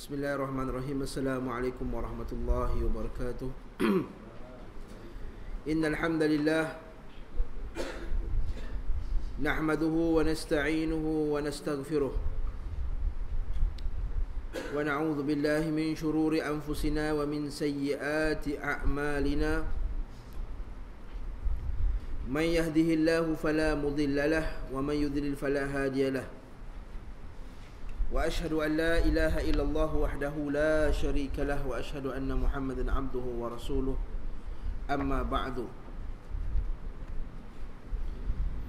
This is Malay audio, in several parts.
Bismillahirrahmanirrahim. Assalamualaikum warahmatullahi wabarakatuh. Innal hamdalillah nahmaduhu wa nasta'inuhu wa nastaghfiruh wa na'udzu billahi min shururi anfusina wa min sayyiati a'malina. Man yahdihillahu fala mudilla lahu wa man yudlil fala hadiya lahu. Wa ashhadu an la ilaha illallah wahdahu la syarika lah wa ashhadu anna Muhammadan abduhu wa rasuluh. Amma ba'du.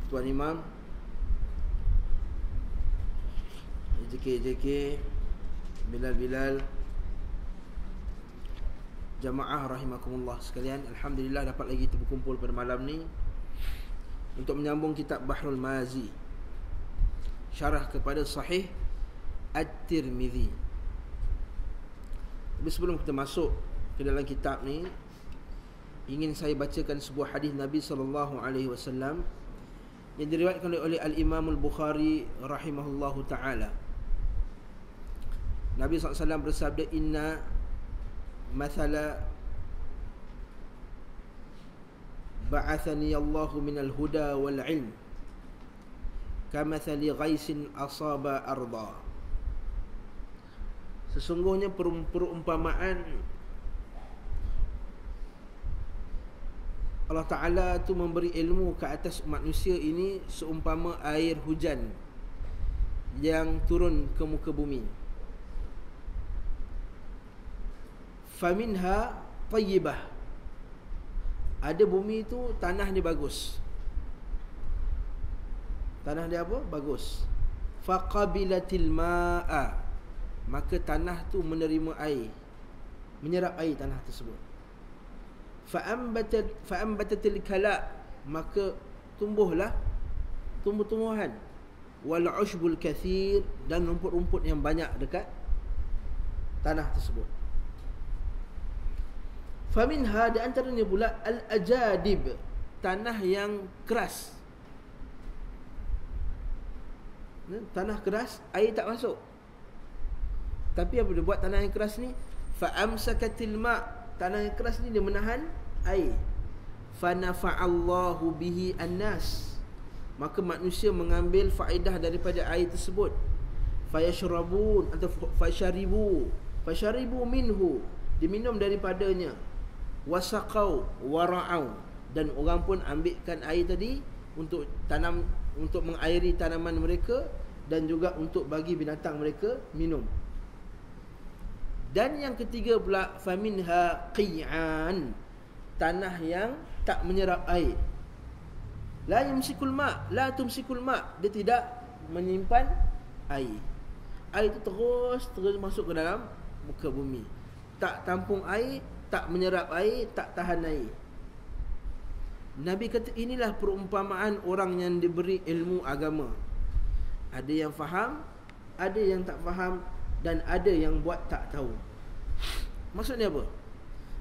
Tuan Imam, JK, Bilal, jamaah rahimakumullah sekalian, alhamdulillah dapat lagi kita berkumpul pada malam ni untuk menyambung kitab Bahrul Mazi, syarah kepada Sahih At-Tirmidzi. Tapi sebelum kita masuk ke dalam kitab ni, ingin saya bacakan sebuah hadis Nabi SAW yang diriwayatkan oleh Al-Imam Al-Bukhari rahimahullahu ta'ala. Nabi SAW bersabda, Inna mathala ba'athani Allahu minal huda wal ilm kamathali ghaisin asaba arda. Sesungguhnya perumpamaan Allah Ta'ala tu memberi ilmu ke atas manusia ini seumpama air hujan yang turun ke muka bumi. Faminha tayyibah. Ada bumi tu tanah dia bagus. Tanah dia apa? Bagus. Faqabilatil ma'a. Maka tanah tu menerima air, menyerap air tanah tersebut. Fa'ambatatil kala. Maka tumbuhlah tumbuh-tumbuhan. Wal ushbul kathir. Dan rumput-rumput yang banyak dekat tanah tersebut. Faminha, di antaranya pula al-ajadib, tanah yang keras. Tanah keras, air tak masuk. Tapi apa dia buat tanah yang keras ni? Fa'amsakatil ma', tanah yang keras ni dia menahan air. Fanafa'allahu bihi annas, maka manusia mengambil faedah daripada air tersebut. Fayashrabun atau fasharibu minhu, diminum daripadanya. Wasaqau wara'au, dan orang pun ambilkan air tadi untuk tanam, untuk mengairi tanaman mereka, dan juga untuk bagi binatang mereka minum. Dan yang ketiga pula, faminha qi'an, tanah yang tak menyerap air. La yumsikul ma', la tumsikul ma', dia tidak menyimpan air. Air itu terus masuk ke dalam muka bumi. Tak tampung air, tak menyerap air, tak tahan air. Nabi kata inilah perumpamaan orang yang diberi ilmu agama. Ada yang faham, ada yang tak faham, dan ada yang buat tak tahu. Maksudnya apa?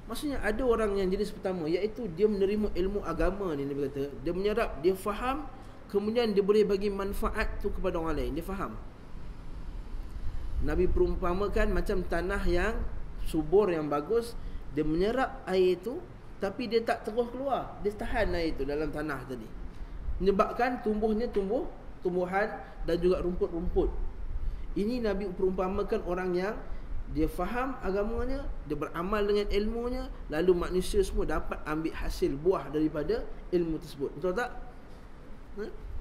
Maksudnya ada orang yang jenis pertama, iaitu dia menerima ilmu agama ni, Nabi kata dia menyerap, dia faham, kemudian dia boleh bagi manfaat tu kepada orang lain. Dia faham. Nabi perumpamakan macam tanah yang subur, yang bagus. Dia menyerap air itu, tapi dia tak terus keluar, dia tahan air itu dalam tanah tadi, menyebabkan tumbuhnya tumbuhan dan juga rumput-rumput. Ini Nabi perumpamakan orang yang dia faham agamanya, dia beramal dengan ilmunya, lalu manusia semua dapat ambil hasil buah daripada ilmu tersebut. Betul tak?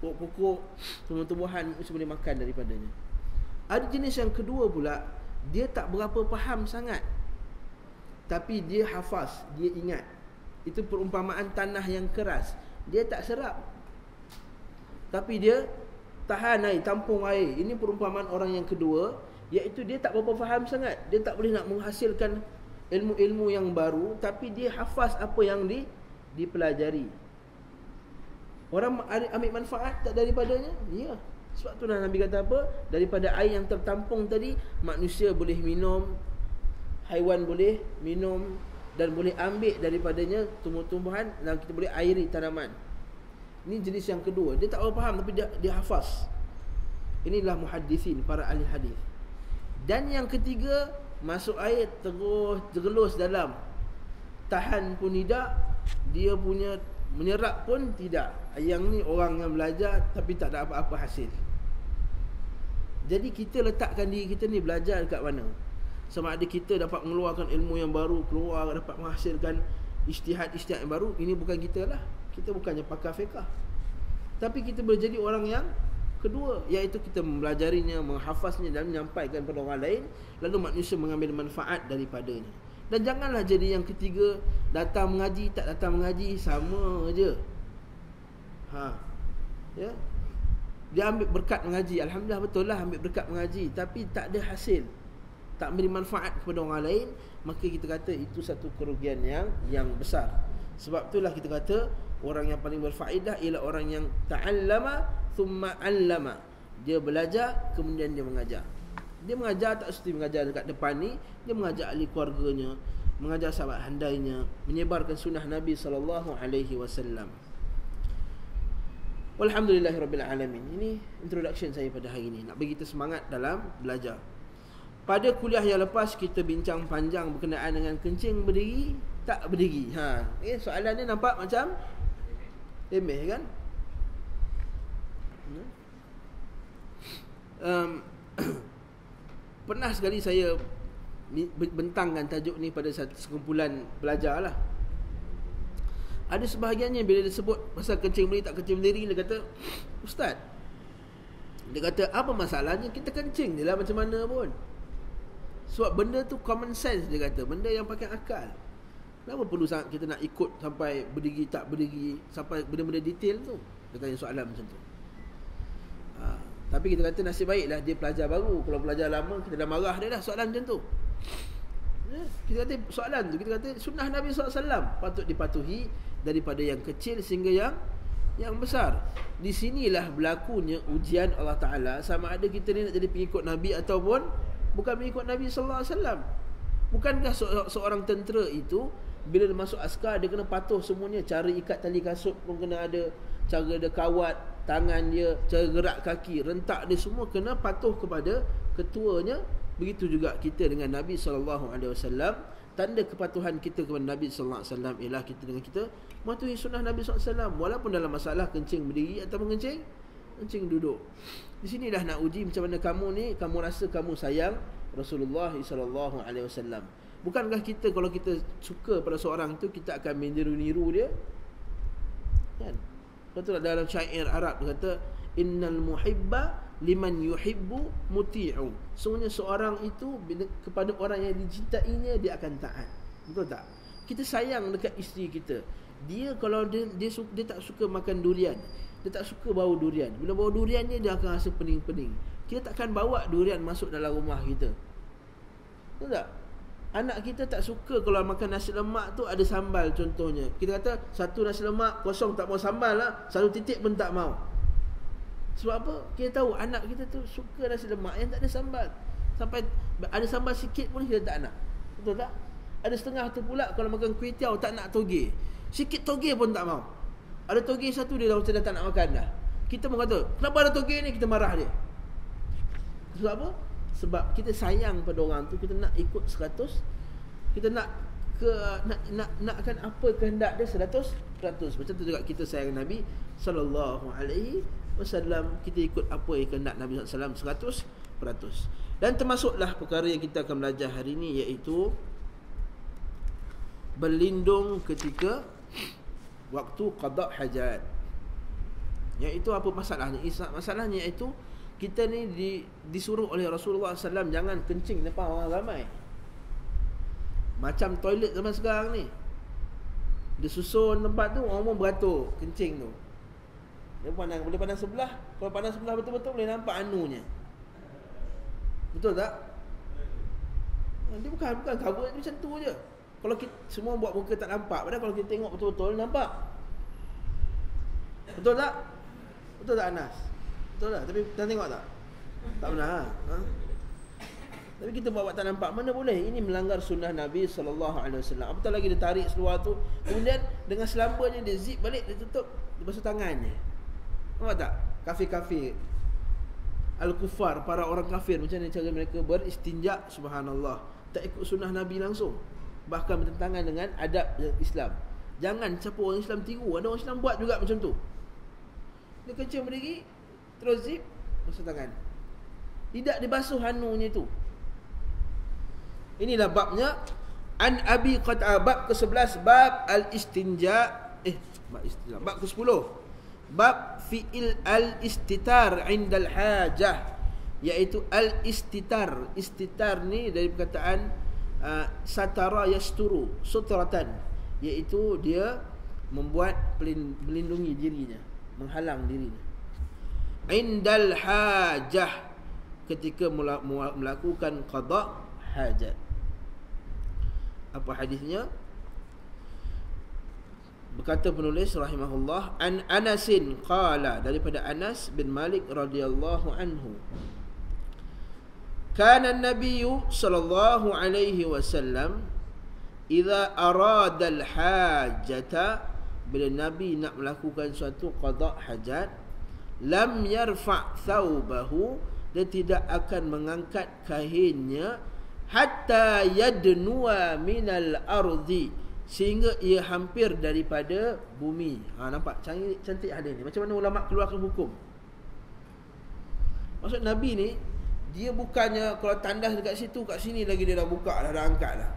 Pokok-pokok, tumbuh-tumbuhan mesti boleh makan daripadanya. Ada jenis yang kedua pula, dia tak berapa faham sangat, tapi dia hafaz, dia ingat. Itu perumpamaan tanah yang keras. Dia tak serap, tapi dia tahan air, tampung air. Ini perumpamaan orang yang kedua, iaitu dia tak berapa faham sangat, dia tak boleh nak menghasilkan ilmu-ilmu yang baru, tapi dia hafaz apa yang dipelajari. Orang ambil manfaat tak daripadanya? Ya. Sebab tu Nabi kata apa? Daripada air yang tertampung tadi, manusia boleh minum, haiwan boleh minum, dan boleh ambil daripadanya tumbuh-tumbuhan, dan kita boleh airi tanaman. Ini jenis yang kedua. Dia tak faham, tapi dia hafaz. Inilah muhaddisin, para ahli hadis. Dan yang ketiga, masuk air terus tergelus dalam, tahan pun tidak, dia punya menyerap pun tidak. Yang ni orang yang belajar tapi tak ada apa-apa hasil. Jadi kita letakkan diri kita ni belajar dekat mana? Sama ada kita dapat mengeluarkan ilmu yang baru, keluar dapat menghasilkan ijtihad-ijtihad yang baru. Ini bukan kita lah. Kita bukannya pakar fiqh, tapi kita boleh jadi orang yang kedua, iaitu kita mempelajarinya, menghafaznya dan menyampaikan kepada orang lain, lalu manusia mengambil manfaat daripadanya. Dan janganlah jadi yang ketiga, datang mengaji, tak datang mengaji, sama je. Ya. Dia ambil berkat mengaji, alhamdulillah, betul lah ambil berkat mengaji, tapi tak ada hasil, tak beri manfaat kepada orang lain, maka kita kata itu satu kerugian yang besar. Sebab itulah kita kata orang yang paling berfaedah ialah orang yang ta'allama thumma 'allama. Dia belajar kemudian dia mengajar. Dia mengajar tak mesti mengajar dekat depan ni, dia mengajar ahli keluarganya, mengajar sahabat handainya, menyebarkan sunnah Nabi sallallahu alaihi wasallam. Walhamdulillahirabbil alamin. Ini introduction saya pada hari ini, nak bagi kita semangat dalam belajar. Pada kuliah yang lepas kita bincang panjang berkenaan dengan kencing berdiri tak berdiri. Soalan ni nampak macam remeh kan? Pernah sekali saya bentangkan tajuk ni pada satu sekumpulan pelajar lah. Ada sebahagiannya bila dia sebut pasal kencing berdiri tak kencing berdiri, dia kata, Ustaz, dia kata apa masalahnya kita kencing je lah macam mana pun. Sebab benda tu common sense, dia kata, benda yang pakai akal. Kenapa perlu sangat kita nak ikut sampai berdiri tak berdiri, sampai benda-benda detail tu? Dia tanya soalan macam tu. Tapi kita kata nasib baiklah dia pelajar baru. Kalau pelajar lama kita dah marah dia dah soalan macam tu. Kita kata soalan tu, kita kata sunnah Nabi SAW patut dipatuhi daripada yang kecil sehingga yang besar. Di sinilah berlakunya ujian Allah Ta'ala, sama ada kita ni nak jadi pengikut Nabi ataupun bukan pengikut Nabi SAW. Bukankah seorang tentera itu bila dia masuk askar, dia kena patuh semuanya. Cara ikat tali kasut pun kena ada, cara dia kawat tangan dia, cara gerak kaki, rentak dia, semua kena patuh kepada ketuanya. Begitu juga kita dengan Nabi SAW. Tanda kepatuhan kita kepada Nabi SAW ialah kita dengan kita mematuhi sunnah Nabi SAW, walaupun dalam masalah kencing berdiri ataupun kencing duduk. Di sinilah nak uji macam mana kamu ni, kamu rasa kamu sayang Rasulullah SAW. Bukankah kita kalau kita suka pada seorang tu, kita akan meniru-niru dia kan? Betul tak dalam syair Arab dia kata, innal muhibba liman yuhibbu muti'u. Sebenarnya seorang itu kepada orang yang dicintainya dia akan taat. Betul tak? Kita sayang dekat isteri kita. Dia kalau dia tak suka makan durian, dia tak suka bau durian. Bila bau duriannya dia akan rasa pening-pening. Kita takkan bawa durian masuk dalam rumah kita. Betul tak? Anak kita tak suka kalau makan nasi lemak tu ada sambal contohnya. Kita kata satu nasi lemak kosong tak mau sambal lah, satu titik pun tak mau. Sebab apa? Kita tahu anak kita tu suka nasi lemak yang tak ada sambal. Sampai ada sambal sikit pun kita tak nak. Betul tak? Ada setengah tu pula kalau makan kuih tiaw tak nak toge. Sikit toge pun tak mau. Ada toge satu dia dah macam dah tak nak makan dah. Kita pun kata, kenapa ada toge ni? Kita marah dia. Sebab apa? Sebab kita sayang pada orang tu, kita nak ikut 100. Kita nakkan apa kehendak dia 100%. Macam tu juga kita sayang Nabi sallallahu alaihi wasallam, kita ikut apa yang kehendak Nabi sallallahu alaihi wasallam 100%. Dan termasuklah perkara yang kita akan belajar hari ini, iaitu berlindung ketika waktu qada hajat. Iaitu apa masalahnya? Masalahnya iaitu kita ni disuruh oleh Rasulullah SAW jangan kencing depan orang ramai. Macam toilet zaman sekarang ni, dia susun tempat tu, orang pun beratur kencing tu. Dia boleh pandang sebelah. Kalau pandang sebelah betul-betul boleh nampak anunya. Betul tak? Dia bukan cover macam tu je. Kalau kita semua buat muka tak nampak, padahal kalau kita tengok betul-betul nampak. Betul tak? Betul tak Anas? Betul tak? Tapi pernah tengok tak? Tak pernah ha? Tapi kita buat tak nampak, mana boleh. Ini melanggar sunnah Nabi SAW. Apatah lagi dia tarik seluar tu, kemudian dengan selambanya dia zip balik, dia tutup, dia basuh tangannya. Nampak tak? Kafir-kafir Al-Kufar, para orang kafir, macam mana cara mereka beristinja. Subhanallah. tak ikut sunnah Nabi langsung, bahkan bertentangan dengan adab Islam. Jangan siapa orang Islam tiru. Ada orang Islam buat juga macam tu. Dia kencing berdiri, terus zip, masuk tangan. Tidak dibasuh hanunya tu. Inilah babnya. An Abi Qat'ah, bab ke-11, bab al-istinja. Bab ke-10, bab fi'il al-istitar indal hajah, iaitu al-istitar. Istitar ni dari perkataan satara yasturu, sutratan, iaitu dia membuat melindungi dirinya, menghalang dirinya. Indal hajah, ketika melakukan qada hajat. Apa hadisnya? Berkata penulis rahimahullah, an Anasin qala, daripada Anas bin Malik radhiyallahu anhu, kana an-nabiy sallallahu alaihi wasallam idza arada al-hajata, bila Nabi nak melakukan suatu qada hajat, lam yarfa' thawbahu, dia tidak akan mengangkat kainnya, hatta yadnuwa minal ardi, sehingga ia hampir daripada bumi. Nampak cantik hadis ni. Macam mana ulama keluarkan hukum. Maksud Nabi ni, dia bukannya kalau tandas dekat situ, kat sini lagi dia dah buka dah, dah angkat dah.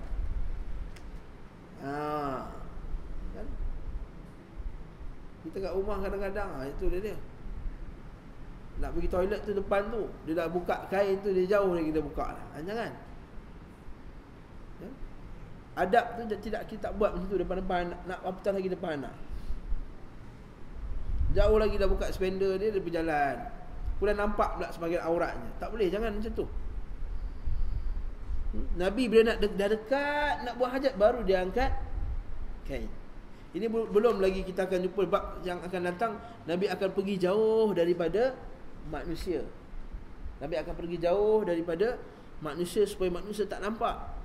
Kan? Kita kat rumah kadang-kadang itu dia. Nak pergi toilet tu depan tu, dia dah buka kain tu, dia jauh lagi dia buka dah. Jangan. Adab tu tidak, kita tak buat macam tu depan-depan nak apatah lagi depan anak. Jauh lagi dah buka spender dia berjalan. Kemudian nampak pula sebagian auratnya. Tak boleh, jangan macam tu. Nabi bila dah dekat nak buat hajat, baru dia angkat kain. Ini belum lagi kita akan jumpa bab yang akan datang. Nabi akan pergi jauh daripada manusia. Nabi akan pergi jauh daripada manusia supaya manusia tak nampak.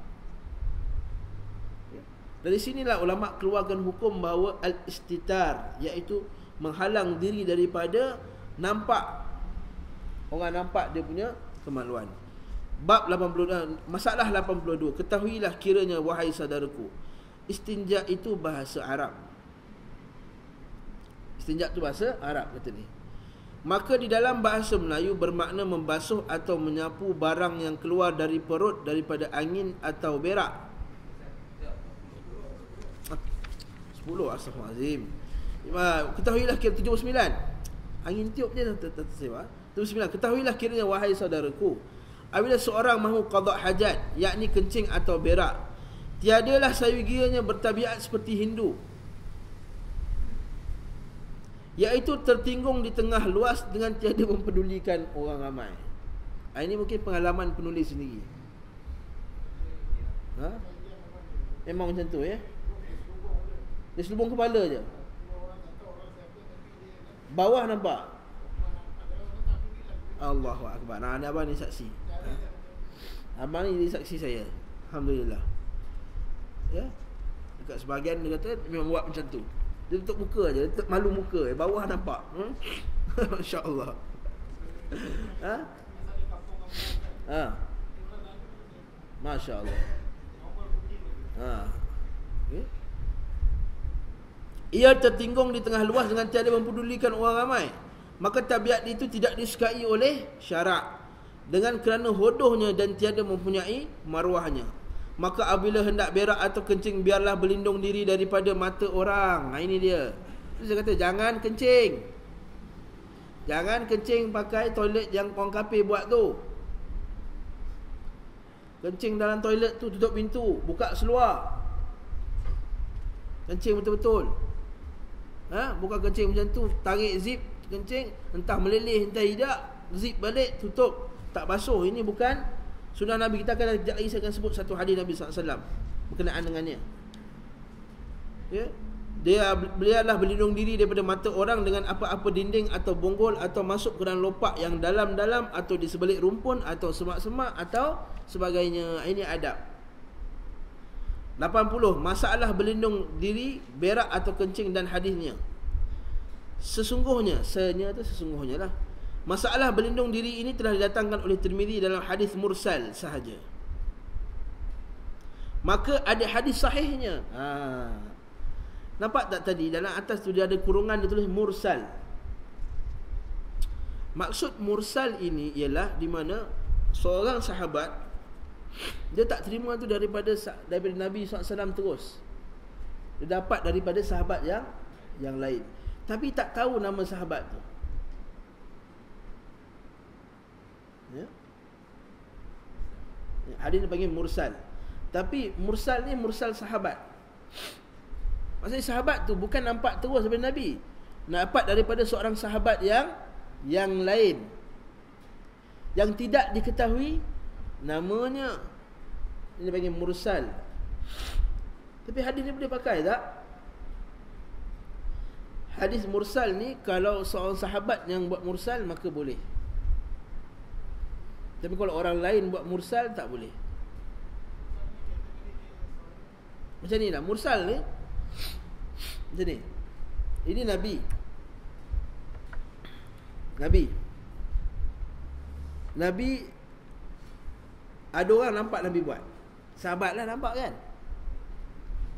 Dari sinilah ulama keluarkan hukum bahawa al-istitar, iaitu menghalang diri daripada nampak, orang nampak dia punya kemaluan. Bab 82, masalah 82, ketahuilah kiranya wahai saudaraku, istinja itu bahasa Arab. Istinja itu bahasa Arab, kata ni. Maka di dalam bahasa Melayu bermakna membasuh atau menyapu barang yang keluar dari perut daripada angin atau berak. 10, astagfirullahalazim. Ketahuilah kira 79. Angin tiup je tersewa. 79. Ketahuilah kiranya wahai saudaraku, apabila seorang mahu qada hajat, yakni kencing atau berak, tiadalah sayugianya bertabiat seperti Hindu, iaitu tertinggung di tengah luas dengan tiada mempedulikan orang ramai. Ini mungkin pengalaman penulis sendiri. Memang macam tu ya. Dia selubung kepala je, bawah nampak. Allahu Akbar. Ni abang ni saksi. Abang ni jadi saksi saya. Alhamdulillah. Ya. Dekat sebahagian dia kata memang buat macam tu. Dia tutup muka je, dia tutup malu muka, bawah nampak. Masya-Allah. Masya-Allah. Okay. Ia tertinggung di tengah luas dengan tiada mempedulikan orang ramai, maka tabiat itu tidak disukai oleh syarak, dengan kerana hodohnya dan tiada mempunyai maruahnya. Maka apabila hendak berak atau kencing, biarlah berlindung diri daripada mata orang. Ini dia. Saya kata jangan kencing. Jangan kencing pakai toilet yang orang kafir buat tu. Kencing dalam toilet tu, tutup pintu, buka seluar. Kencing betul-betul. Bukan kencing macam tu, tarik zip kencing, entah meleleh entah tidak, zip balik, tutup, tak basuh. Ini bukan sunnah Nabi. Kita akan sekejap lagi saya akan sebut satu hadis Nabi SAW berkenaan dengannya. Ya, beliaulah berlindung diri daripada mata orang dengan apa-apa dinding atau bonggol, atau masuk ke dalam lopak yang dalam-dalam, atau di sebalik rumpun, atau semak-semak, atau sebagainya. Ini adab. 80. Masalah berlindung diri, berak atau kencing dan hadisnya. Sesungguhnya, sesungguhnya lah, masalah berlindung diri ini telah didatangkan oleh Tirmizi dalam hadis mursal sahaja. maka ada hadis sahihnya. Nampak tak tadi dalam atas tu dia ada kurungan, dia tulis mursal. Maksud mursal ini ialah di mana seorang sahabat dia tak terima tu daripada Nabi SAW terus. Dia dapat daripada sahabat yang lain, tapi tak tahu nama sahabat tu. Ya. Hadis dipanggil mursal. Tapi mursal ni mursal sahabat. Maksudnya sahabat tu bukan nampak terus daripada Nabi, nampak daripada seorang sahabat yang lain, yang tidak diketahui namanya. Ini dipanggil mursal. Tapi hadis ni boleh pakai tak? Hadis mursal ni kalau seorang sahabat yang buat mursal maka boleh. Tapi kalau orang lain buat mursal tak boleh. Macam ni lah mursal ni. Macam ni. Ini Nabi ada orang nampak Nabi buat. Sahabat lah nampak kan?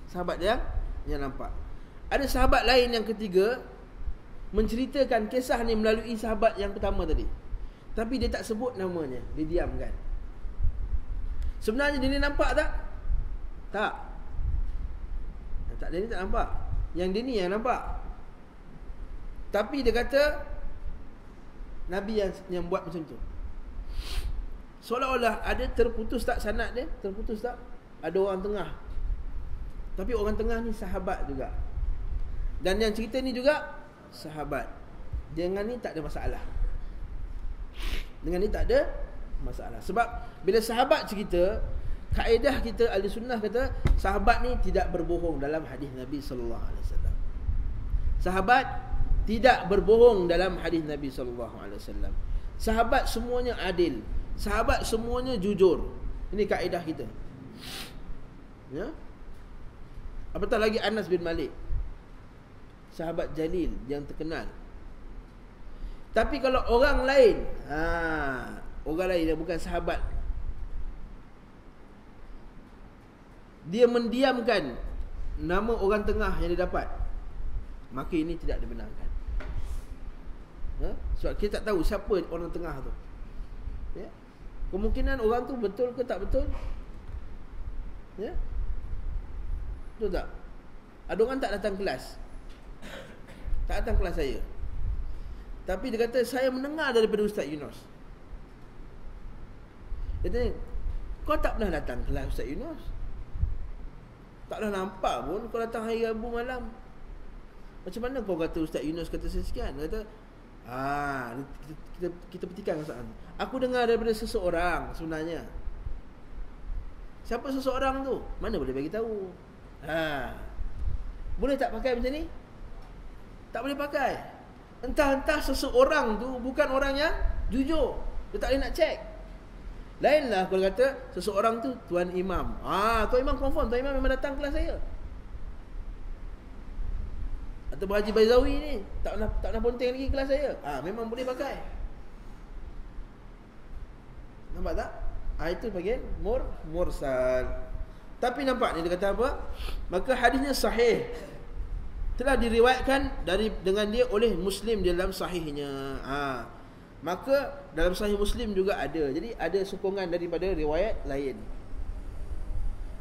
Sahabat yang nampak. Ada sahabat lain yang ketiga menceritakan kisah ni melalui sahabat yang pertama tadi, tapi dia tak sebut namanya, dia diamkan. Sebenarnya dia ni nampak tak? Tak. Dia ni tak nampak. Yang dia ni yang nampak. Tapi dia kata Nabi yang buat macam tu. Seolah-olah ada terputus tak sanad dia? Terputus tak? Ada orang tengah. Tapi orang tengah ni sahabat juga. Dan yang cerita ni juga sahabat. Dengan ni tak ada masalah. Dengan ni tak ada masalah. Sebab bila sahabat cerita, kaedah kita ahli sunnah kata sahabat ni tidak berbohong dalam hadis Nabi sallallahu alaihi wasallam. Sahabat tidak berbohong dalam hadis Nabi sallallahu alaihi wasallam. Sahabat semuanya adil. Sahabat semuanya jujur. Ini kaedah kita. Ya. Apatah lagi Anas bin Malik, sahabat jalil yang terkenal. Tapi kalau orang lain, orang lain yang bukan sahabat, dia mendiamkan nama orang tengah yang dia dapat, maka ini tidak dibenarkan. Sebab kita tak tahu siapa orang tengah tu. Ya? Kemungkinan orang tu betul ke tak betul? Ya? Betul tak? Ada orang tak datang kelas, tak datang kelas saya, tapi dia kata saya mendengar daripada Ustaz Yunus. Dia tanya, kau tak pernah datang kelas Ustaz Yunus? Tak pernah nampak pun kau datang hari Rabu malam. Macam mana kau kata Ustaz Yunus kata sekian? Dia kata, kita petikan masalah. Aku dengar daripada seseorang sebenarnya. Siapa seseorang tu? Mana boleh bagi tahu? Boleh tak pakai macam ni? Tak boleh pakai. Entah-entah seseorang tu bukan orang yang jujur, dia tak boleh nak cek. Lainlah kalau kata seseorang tu Tuan Imam. Tuan Imam confirm, Tuan Imam memang datang kelas saya. Atau Haji Baizawi ni tak nak ponteng lagi kelas saya. Memang boleh pakai. Nampak tak? Itu bagian mursal. Tapi nampak ni dia kata apa? Maka hadisnya sahih. Telah diriwayatkan dengan dia oleh Muslim dalam sahihnya. Maka dalam sahih Muslim juga ada. Jadi ada sokongan daripada riwayat lain.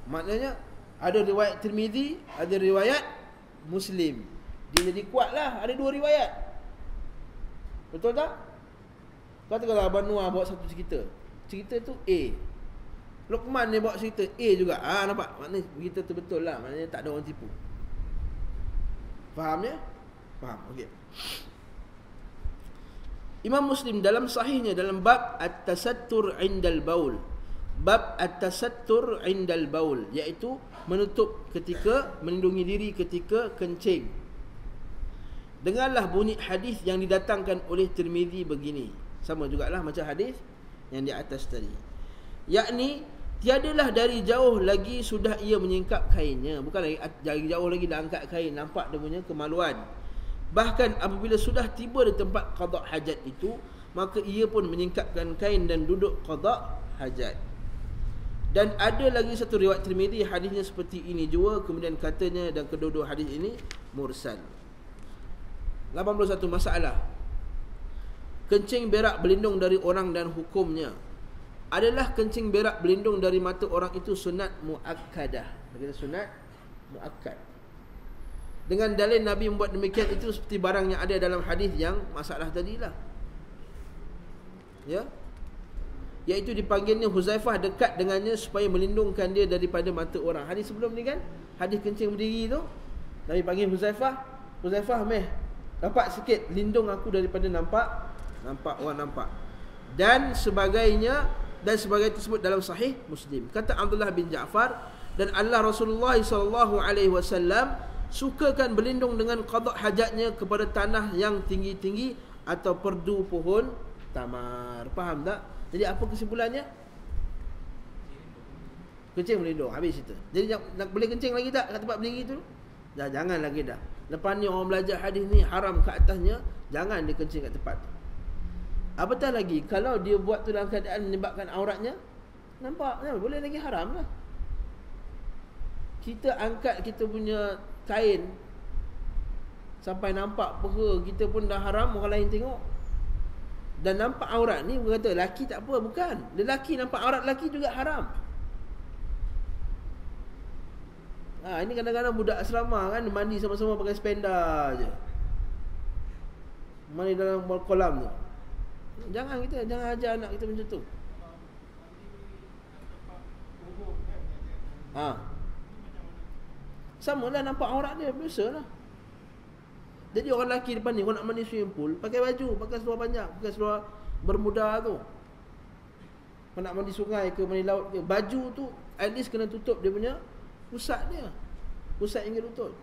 Maknanya ada riwayat Tirmizi, ada riwayat Muslim. Dia jadi kuatlah, ada dua riwayat. Betul tak? Katakanlah Abang Noah bawa satu cerita. Cerita tu A. Luqman ni bawa cerita A juga. Nampak? Maknanya cerita tu betul lah. Maknanya tak ada orang tipu. Faham ya? Faham. Okey. Imam Muslim dalam sahihnya dalam bab at-tasattur 'indal baul. Bab at-tasattur 'indal baul, iaitu menutup ketika melindungi diri ketika kencing. Dengarlah bunyi hadis yang didatangkan oleh Tirmizi begini. Sama jugalah macam hadis yang di atas tadi. Yakni tiadalah dari jauh lagi sudah ia menyingkap kainnya. Bukan lagi dari jauh lagi dah angkat kain, nampak dia punya kemaluan. Bahkan apabila sudah tiba di tempat qada hajat itu, maka ia pun menyingkapkan kain dan duduk qada hajat. Dan ada lagi satu riwayat Tirmizi, hadisnya seperti ini juga, kemudian katanya dan kedua-dua hadis ini mursal. 81 masalah. Kencing berak berlindung dari orang dan hukumnya. Adalah kencing berak berlindung dari mata orang itu sunat muakkadah. Kita sunat muakkad. Dengan dalil Nabi membuat demikian itu seperti barang yang ada dalam hadis yang masalah tadilah. Ya. Iaitu dipanggilnya Huzaifah dekat dengannya supaya melindungkan dia daripada mata orang. Hadis sebelum ni kan, hadis kencing berdiri tu, Nabi panggil Huzaifah, Huzaifah meh, nampak sikit, lindung aku daripada nampak orang nampak. Dan sebagainya, dan sebagainya tersebut dalam sahih Muslim. Kata Abdullah bin Ja'far, dan Allah Rasulullah SAW sukakan berlindung dengan qada hajatnya kepada tanah yang tinggi-tinggi atau perdu pohon tamar. Faham tak? Jadi apa kesimpulannya? Kencing berlindung, habis itu. Jadi nak boleh kencing lagi tak kat tempat berdiri tu? Dah, jangan lagi dah. Lepas ni orang belajar hadis ni haram ke atasnya, jangan dia kencing kat tempat tu. Apatah lagi kalau dia buat tu dalam keadaan menyebabkan auratnya nampak, boleh lagi haram lah. Kita angkat kita punya kain sampai nampak peha kita pun dah haram, orang lain tengok. Dan nampak aurat ni, berkata lelaki tak apa, bukan. Lelaki nampak aurat lelaki juga haram. Ini kadang-kadang budak asrama kan, mandi sama-sama pakai spenda je, mandi dalam kolam tu. Jangan ajar anak kita macam tu. Sama lah, nampak aurat dia, biasa lah. Jadi orang lelaki depan ni, orang nak mandi swimming pool, pakai baju, pakai seluar panjang, pakai seluar bermuda tu. Kalau nak mandi sungai ke, mandi laut ke, baju tu at least kena tutup dia punya pusat dia, pusat hingga lutut.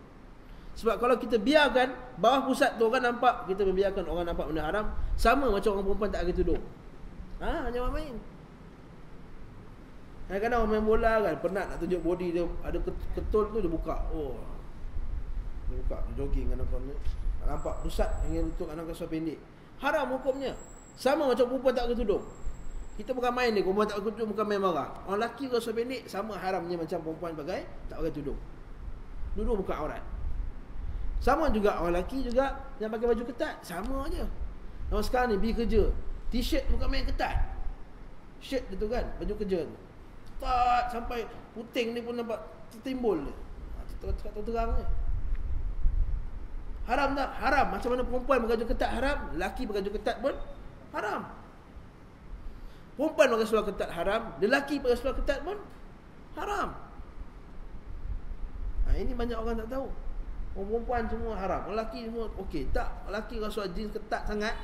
Sebab kalau kita biarkan bawah pusat tu orang nampak, kita membiarkan orang nampak benda haram. Sama macam orang perempuan tak pakai tudung. Jangan main. Kadang-kadang orang main bola kan, penat nak tunjuk body dia, ada ketul tu dia buka. Dia buka, dia jogging kan, nampak pusat hingga lutut, anak kasar pendek. Haram hukumnya. Sama macam perempuan tak pakai tudung. Kita bukan main ni, perempuan tak pakai tudung bukan main marah. Orang lelaki kasar pendek sama haramnya macam perempuan tak pakai tudung. Duduk buka aurat. Sama juga orang lelaki juga yang pakai baju ketat, sama aja. Orang sekarang ni pergi kerja, t-shirt bukan main ketat. Shirt dia tu kan, baju kerja tu ketat sampai puting ni pun nampak tertimbul dia. Terang je. Haram tak? Haram. Macam mana perempuan pakai baju ketat haram, lelaki pakai baju ketat pun haram. Perempuan pakai seluar ketat haram, lelaki pakai seluar ketat pun haram. Ini banyak orang tak tahu. Orang perempuan semua haram, orang lelaki semua okey. Tak, lelaki pakai seluar jeans ketat sangat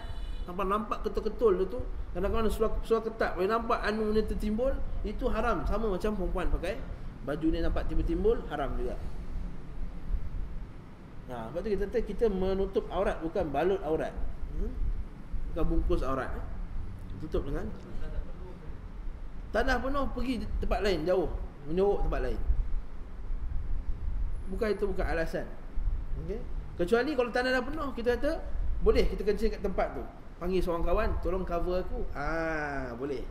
sampai nampak ketul-ketul tu. Kadang-kadang seluar ketat boleh nampak anu ni tertimbul, itu haram. Sama macam perempuan pakai baju ni nampak timbul-timbul, haram juga. Sebab tu kita menutup aurat, bukan balut aurat. Bukan bungkus aurat. Tutup dengan tanah penuh, pergi tempat lain jauh, menyorok tempat lain. Itu bukan alasan. Okay? Kecuali kalau tanah dah penuh, kita kata boleh kita kencing kat tempat tu. Panggil seorang kawan, tolong cover aku. Boleh.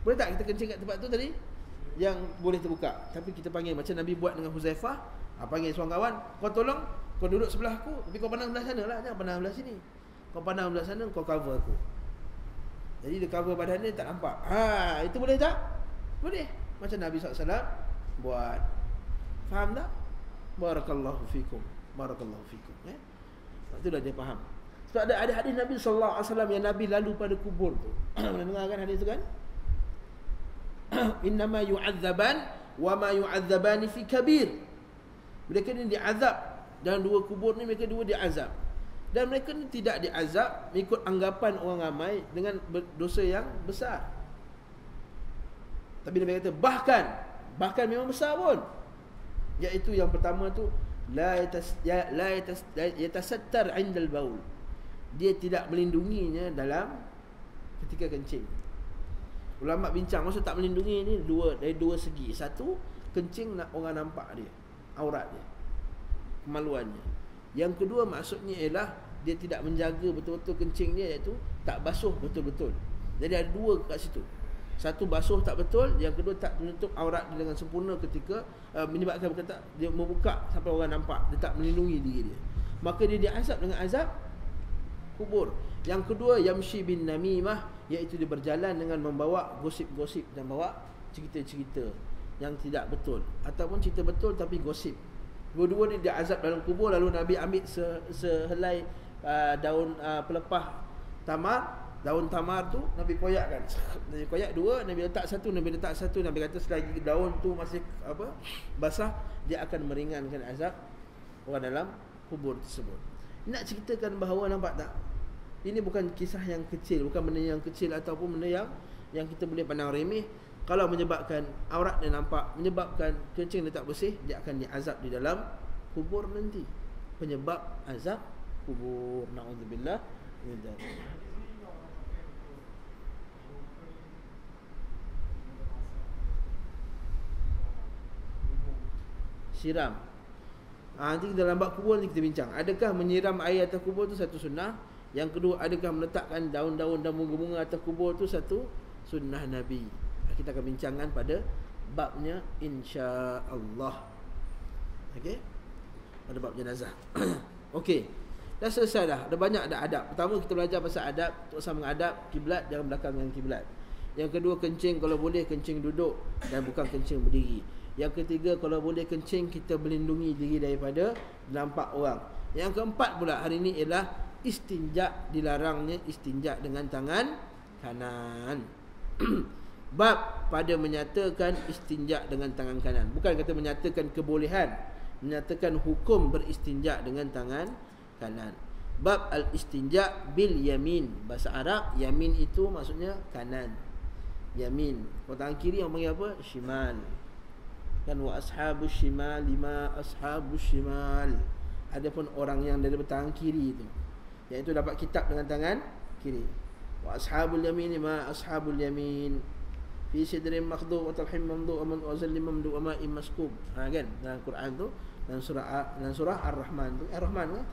Boleh tak kita kencing kat tempat tu tadi? Yang boleh terbuka. Tapi kita panggil macam Nabi buat dengan Huzaifah. Panggil seorang kawan, kau tolong, kau duduk sebelah aku, tapi kau pandang belah sana lah, jangan pandang belah sini. Kau pandang belah sana, kau cover aku. Jadi dia cover badan dia, tak nampak. Itu boleh tak? Boleh. Macam Nabi SAW buat. Faham tak? Barakallahu fikum. Barakallahu fikum. Itulah dia faham. Sebab ada hadis Nabi SAW yang Nabi lalu pada kubur tu. Pernah dengar kan hadis tu kan? Innama yu'adzaban wa ma yu'adzabani fi kabir. Mereka ni diazab dalam dua kubur ni, mereka dua diazab. Dan mereka ni tidak diazab mengikut anggapan orang ramai dengan dosa yang besar. Tapi Nabi kata bahkan memang besar pun. Iaitu yang pertama tu la yatasattar 'inda al-baul. Dia tidak melindunginya dalam ketika kencing. Ulama bincang maksud tak melindungi ni dari dua segi. Satu, kencing nak orang nampak dia, aurat dia, kemaluannya. Yang kedua maksudnya ialah dia tidak menjaga betul-betul kencing dia, iaitu tak basuh betul-betul. Jadi ada dua kat situ. Satu, basuh tak betul. Yang kedua, tak menutup aurat dia dengan sempurna ketika menyebabkan berkata, dia membuka sampai orang nampak. Dia tak melindungi diri dia. Maka dia diazab dengan azab kubur. Yang kedua, yamshi bin namimah, iaitu dia berjalan dengan membawa gosip-gosip dan bawa cerita-cerita yang tidak betul, ataupun cerita betul tapi gosip. Dua-dua ni dia azab dalam kubur. Lalu Nabi ambil sehelai daun pelepah tamar. Daun tamar tu Nabi koyakkan. Nabi koyak dua, Nabi letak satu, Nabi letak satu. Nabi kata selagi daun tu masih basah, dia akan meringankan azab orang dalam kubur tersebut. Nak ceritakan bahawa, nampak tak, ini bukan kisah yang kecil, bukan benda yang kecil ataupun benda yang kita boleh pandang remeh. Kalau menyebabkan aurat dia nampak, menyebabkan kencing dia tak bersih, dia akan diazab di dalam kubur nanti. Penyebab azab kubur, na'udzubillah min dzalik. Siram. Nanti dalam bab kubur nanti kita bincang. Adakah menyiram air atas kubur tu satu sunnah? Yang kedua, adakah meletakkan daun-daun dan bunga-bunga atas kubur tu satu sunnah Nabi? Kita akan bincangkan pada babnya insya-Allah. Okey? Pada bab jenazah. Okey. Dah selesai dah. Ada banyak dah adab. Pertama kita belajar pasal adab, terus mengadap kiblat, jangan belakang dengan kiblat. Yang kedua, kencing kalau boleh kencing duduk dan bukan kencing berdiri. Yang ketiga, kalau boleh kencing, kita melindungi diri daripada nampak orang. Yang keempat pula hari ini ialah istinja. Dilarangnya istinja dengan tangan kanan. Bab pada menyatakan istinja dengan tangan kanan. Bukan kata menyatakan kebolehan, menyatakan hukum beristinja dengan tangan kanan. Bab al-istinja bil yamin. Bahasa Arab, yamin itu maksudnya kanan. Yamin. Kalau tangan kiri orang panggil apa? Shimal. Kan wa ashabus shimal lima ashabus shimal. Adapun orang yang dari tangan kiri itu, iaitu dapat kitab dengan tangan kiri. Wa ashabul yamin lima ashabul yamin. Fi sidrin makhdud wa talhim mamdud wa zallim mamdud wa ma'in maskub. Kan dalam Quran tu, dalam surah Ar-Rahman tu. Ar-Rahman kan?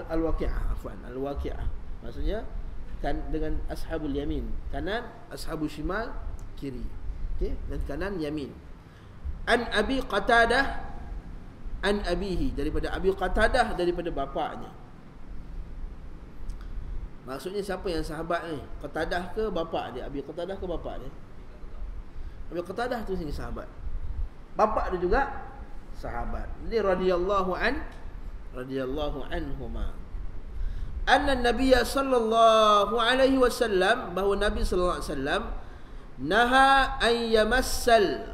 Al-Waqi'ah, afwan, Al-Waqi'ah. Maksudnya kan dengan ashabul yamin kanan, ashabul shimal kiri. Okey, dan kanan yamin. An Abi Qatadah an abihi, daripada Abi Qatadah, daripada bapaknya. Maksudnya siapa yang sahabat ni? Qatadah ke bapak dia? Abi Qatadah ke bapak dia? Abi Qatadah tu sini sahabat. Bapak dia juga sahabat. Jadi radhiyallahu anhuma. Anna Nabiy sallallahu alaihi wasallam, bahawa Nabi sallallahu alaihi wasallam naha an yamassal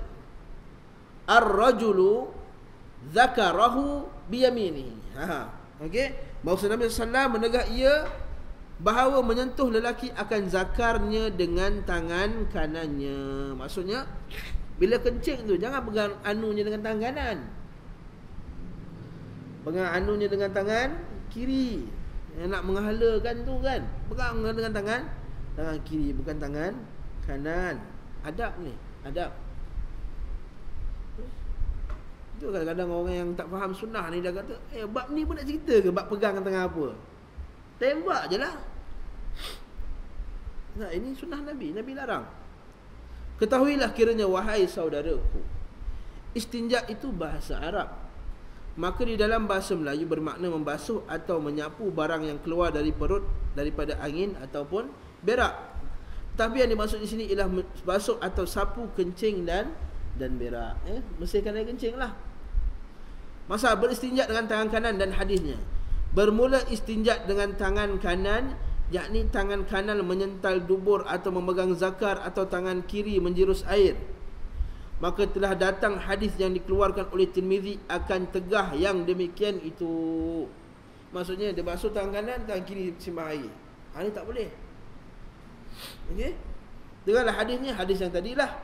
ar-rajulu dzakarahu biyaminihi. Okey, maksud Nabi sallallahu alaihi wasallam menegak ia bahawa menyentuh lelaki akan zakarnya dengan tangan kanannya. Maksudnya bila kencing tu jangan pegang anunya dengan tangan kanan. Pegang anunya dengan tangan kiri. Yang nak menghalakan tu kan, pegang dengan tangan kiri, bukan tangan kanan. Adab ni, adab. Itu kadang-kadang orang yang tak faham sunnah ni dah kata, bab ni pun nak cerita ke bab pegang tangan apa? Tembak je lah. Nah, ini sunnah Nabi, Nabi larang. Ketahuilah kiranya wahai saudaraku, istinja itu bahasa Arab. Maka di dalam bahasa Melayu bermakna membasuh atau menyapu barang yang keluar dari perut daripada angin ataupun berak. Tapi yang dimaksud di sini ialah basuh atau sapu kencing dan berak. Bersihkan air kencing lah. Masa beristinja dengan tangan kanan dan hadisnya. Bermula istinja dengan tangan kanan, yakni tangan kanan menyental dubur atau memegang zakar, atau tangan kiri menjirus air. Maka telah datang hadis yang dikeluarkan oleh Tirmizi akan tegah yang demikian itu. Maksudnya dia basuh tangan kanan, tangan kiri simbah air. Ini tak boleh. Okey? Dengarlah hadisnya, hadis yang tadilah,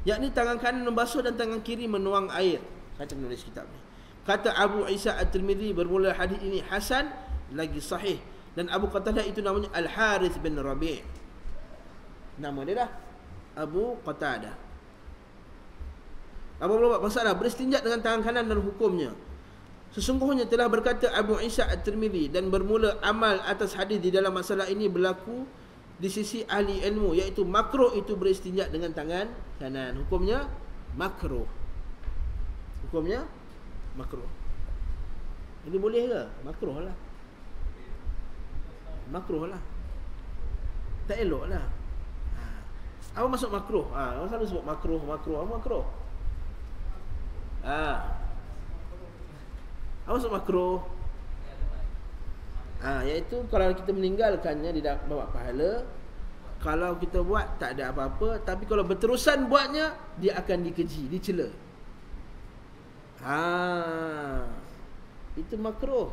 yakni tangan kanan membasuh dan tangan kiri menuang air. Kata penulis kitab ni. Kata Abu Isa At-Tirmizi, bermula hadis ini hasan lagi sahih, dan Abu Qatadah itu namanya Al-Harith bin Rabi'. Nama dia dah Abu Qatadah. Apa masalah beristinja dengan tangan kanan dan hukumnya? Sesungguhnya telah berkata Abu Isa At-Tirmizi, dan bermula amal atas hadis di dalam masalah ini berlaku di sisi ahli ilmu, iaitu makruh itu beristinja dengan tangan kanan. Hukumnya makruh. Hukumnya makruh. Ini boleh ke? Makruh lah. Makruh lah. Tak elok lah. Apa maksud makruh? Orang selalu sebut makruh. Apa makruh? Apa maksud makruh? Iaitu kalau kita meninggalkannya dia dapat pahala. Kalau kita buat tak ada apa-apa, tapi kalau berterusan buatnya dia akan dikeji, dicela. Itu makruh.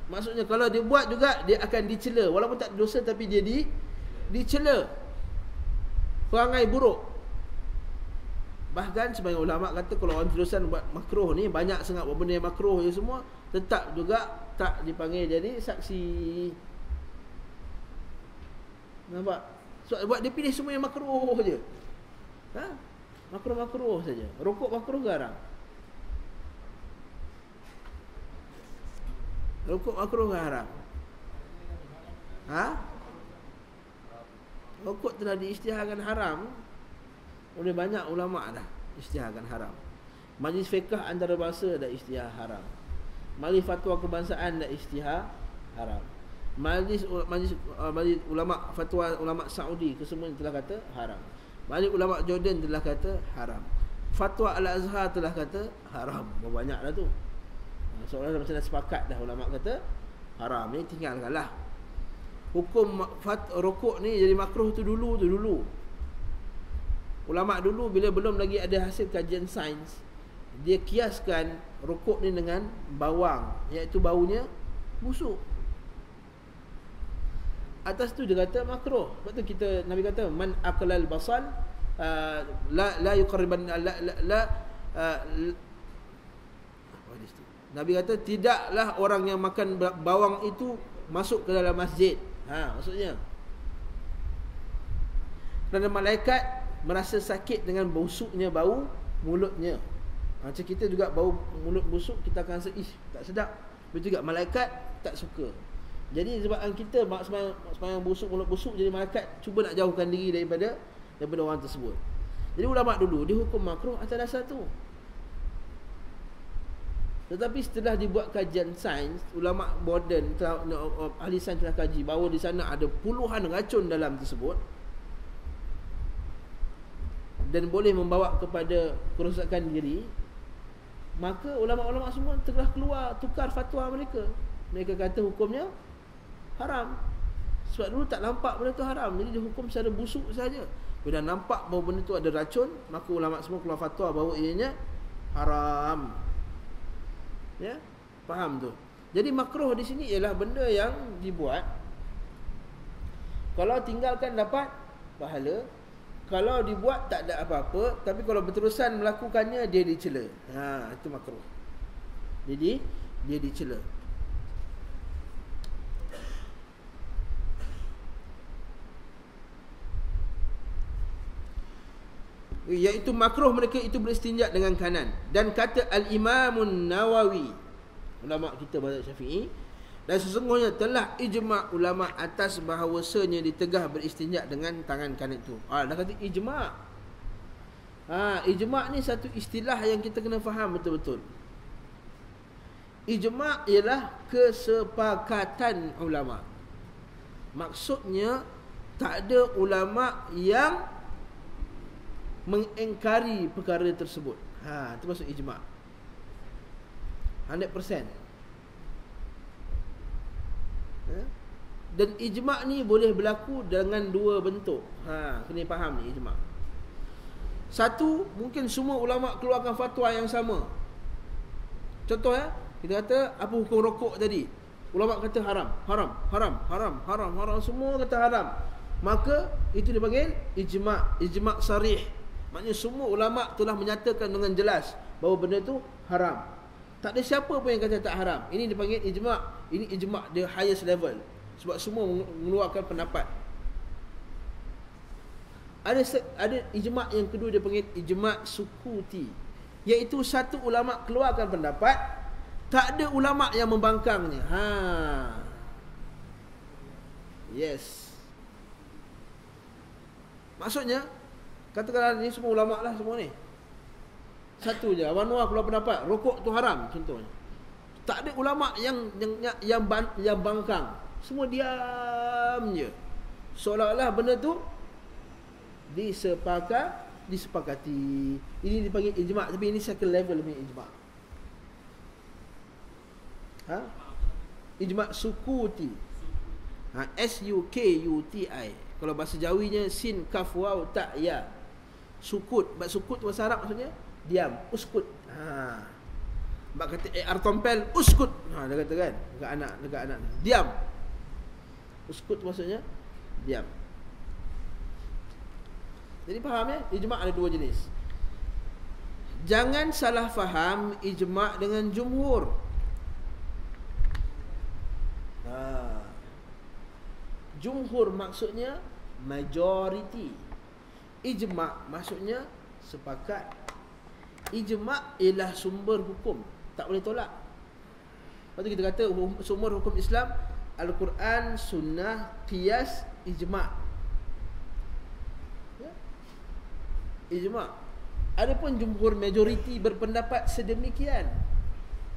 Maksudnya kalau dia buat juga dia akan dicela, walaupun tak dosa tapi dia dicela. Perangai buruk. Bahkan sebagian ulama kata kalau orang terusan buat makruh ni, banyak sangat buat benda yang makruh je semua, tetap juga tak dipanggil jadi saksi. Nampak? Sebab dia pilih semua yang makruh je. Makruh-makruh saja. Rokok makruh ke haram? Rokok makruh ke haram? Rokok telah diisytiharkan haram oleh banyak ulama dah. Isytiharkan haram. Majlis fiqh antarabangsa dah isytihar haram. Majlis fatwa kebangsaan dah isytihar haram. Majlis ulama fatwa ulama Saudi kesemua telah kata haram. Majlis ulama Jordan telah kata haram. Fatwa Al-Azhar telah kata haram. Banyaklah tu. Seolah-olah macam dah sepakat dah ulama kata haram. Ni tinggalkanlah. Hukum rokok ni jadi makruh tu dulu. Ulama dulu bila belum lagi ada hasil kajian sains, dia kiaskan rokok ni dengan bawang, iaitu baunya busuk. Atas tu dia kata makruh. Sebab tu Nabi kata man aqlal basal la yuqarriban Nabi kata tidaklah orang yang makan bawang itu masuk ke dalam masjid. Maksudnya kerana malaikat merasa sakit dengan busuknya bau mulutnya. Macam kita juga bau mulut busuk, kita akan rasa tak sedap. Begitu juga malaikat tak suka. Jadi sebabkan kita sembahyang busuk, mulut busuk, jadi malaikat cuba nak jauhkan diri daripada orang tersebut. Jadi ulama dulu dihukum makruh atas dasar tu. Tetapi setelah dibuat kajian sains, ulama moden, ahli sains telah kaji bahawa di sana ada puluhan racun dalam tersebut dan boleh membawa kepada kerosakan diri. Maka ulama-ulama semua telah keluar tukar fatwa mereka. Mereka kata hukumnya haram. Sebab dulu tak nampak benda tu haram, jadi dihukum secara busuk saja. Bila nampak bahawa benda tu ada racun, maka ulama semua keluar fatwa bahawa ianya haram. Ya, faham tu. Jadi makruh di sini ialah benda yang dibuat kalau tinggalkan dapat pahala, kalau dibuat tak ada apa-apa, tapi kalau berterusan melakukannya dia dicela. Itu makruh. Jadi dia dicela. Iaitu makruh mereka itu beristinja dengan kanan. Dan kata Al-Imamun Nawawi, ulama kita mazhab Syafi'i, dan sesungguhnya telah ijma' ulama atas bahawasanya ditegah beristinja dengan tangan kanan itu. Dah kata ijma'. Ijma' ni satu istilah yang kita kena faham betul-betul. Ijma' ialah kesepakatan ulama. Maksudnya tak ada ulama yang mengingkari perkara tersebut. Itu maksud ijma'. 100%. Dan ijma' ni boleh berlaku dengan dua bentuk. Kena faham ni ijma'. Satu, mungkin semua ulama keluarkan fatwa yang sama. Contoh kita kata apa hukum rokok tadi? Ulama kata haram, semua kata haram. Maka itu dipanggil ijma' sarih. Maknanya semua ulama telah menyatakan dengan jelas bahawa benda tu haram. Tak ada siapa pun yang kata tak haram. Ini dipanggil ijma'. Ini ijma' the highest level. Sebab semua mengeluarkan pendapat. Ada ijma' yang kedua dia panggil ijma' sukuti. Iaitu satu ulama keluarkan pendapat, tak ada ulama yang membangkangnya. Yes. Maksudnya, katakanlah ni semua ulama lah semua ni. Satu je, Abang Noah keluar pendapat rokok tu haram contohnya. Tak ada ulama yang bangkang. Semua diam je. Seolah-olah benda tu disepakati. Ini dipanggil ijma', tapi ini second level punya ijma'. Ijma' sukuti. S-U-K-U-T-I. Kalau bahasa Jawinya sin, kaf, waw, ta, ya. Sukut. Sukut bahasa Arab maksudnya diam, uskut. Bak kata Artompel, uskut. Dia kata kan dekat anak. Diam. Uskut maksudnya diam. Jadi faham ya? Ijma' ada dua jenis. Jangan salah faham ijma' dengan jumhur. Jumhur maksudnya majority. Ijma' maksudnya sepakat. Ijma' ialah sumber hukum, tak boleh tolak. Lepas tu kita kata sumber hukum Islam Al-Quran, Sunnah, Qiyas, Ijma'. Ya? Ijma'. Adapun jumhur majoriti berpendapat sedemikian.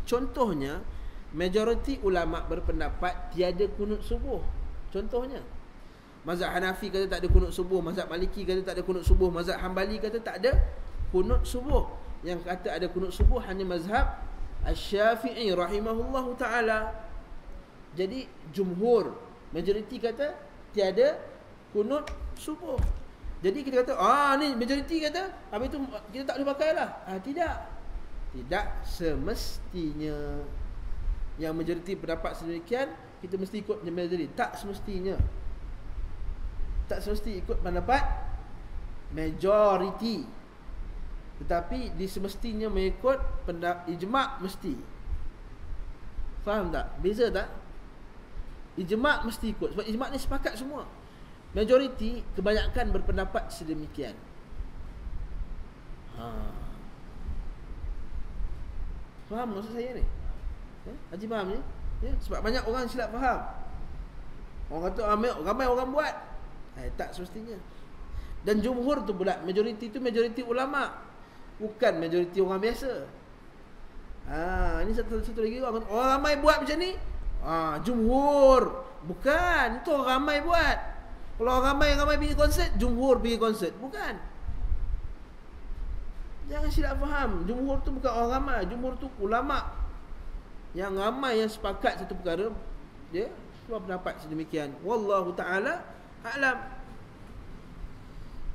Contohnya, majoriti ulama' berpendapat tiada kunut subuh. Contohnya, mazhab Hanafi kata tak ada kunut subuh, mazhab Maliki kata tak ada kunut subuh, mazhab Hambali kata tak ada kunut subuh. Yang kata ada kunut subuh hanya mazhab Asy-Syafi'i rahimahullahu ta'ala. Jadi jumhur, majoriti kata tiada kunut subuh. Jadi kita kata, ni majoriti kata, habis tu kita tak boleh pakai lah. Tidak semestinya. Yang majoriti pendapat sedemikian, kita mesti ikut majoriti. Tak semestinya. Tak semesti ikut pendapat majoriti. Tetapi disemestinya mengikut pendapat ijma' mesti. Faham tak? Beza tak? Ijma' mesti ikut. Sebab ijma' ni sepakat semua. Majoriti kebanyakan berpendapat sedemikian. Faham maksud saya ni? Haji faham ni? Ya? Sebab banyak orang silap faham. Orang kata ramai orang buat. Tak semestinya. Dan jumhur tu pula, majoriti tu majoriti ulama', bukan majoriti orang biasa. Ini satu lagi orang ramai buat macam ni. Jumhur. Bukan, itu orang ramai buat. Kalau orang ramai pergi konsert, jumhur pergi konsert. Bukan. Jangan silap faham. Jumhur tu bukan orang ramai. Jumhur tu ulama' yang ramai yang sepakat satu perkara, dia semua pendapat sedemikian. Wallahu ta'ala a'lam.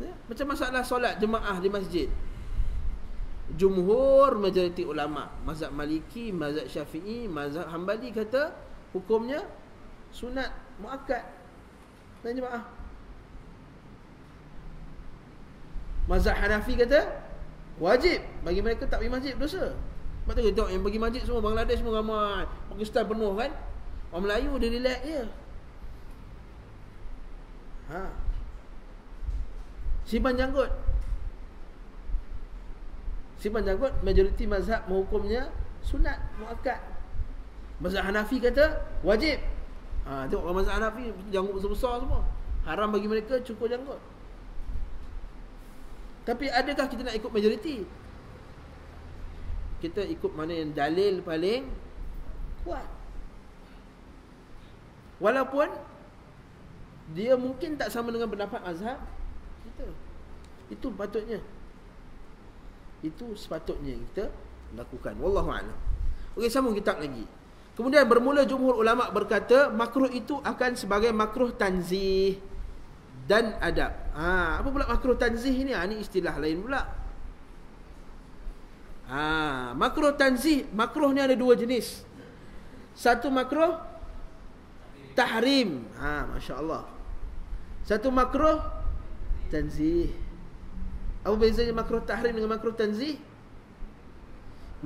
Ya? Macam masalah solat jemaah di masjid. Jumhur majoriti ulama', mazhab Maliki, mazhab Syafi'i, mazhab Hambali kata hukumnya sunat muakkad dan jemaah. Mazhab Hanafi kata wajib. Bagi mereka tak pergi masjid dosa. Sebab tu kita tengok yang pergi masjid semua Bangladesh semua ramai, Pakistan penuh kan. Orang Melayu dia relax je. Simpan janggut. Simpan janggut, majoriti mazhab menghukumnya sunat muakkad. Mazhab Hanafi kata wajib. Tengok orang mazhab Hanafi janggut besar-besar semua. Haram bagi mereka cukur janggut. Tapi adakah kita nak ikut majoriti? Kita ikut mana yang dalil paling kuat. Walaupun dia mungkin tak sama dengan pendapat mazhab kita. Itu patutnya. Itu sepatutnya kita lakukan. Wallahu a'lam. Okey, sambung kitab lagi. Kemudian bermula jumhur ulama berkata makruh itu akan sebagai makruh tanzih dan adab. Apa pula makruh tanzih ni? Ini istilah lain pula. Makruh tanzih, makruh ni ada dua jenis. Satu makruh tahrim. Masya-Allah. Satu makruh tanzih. Apa bezanya makruh tahrim dengan makruh tanzih?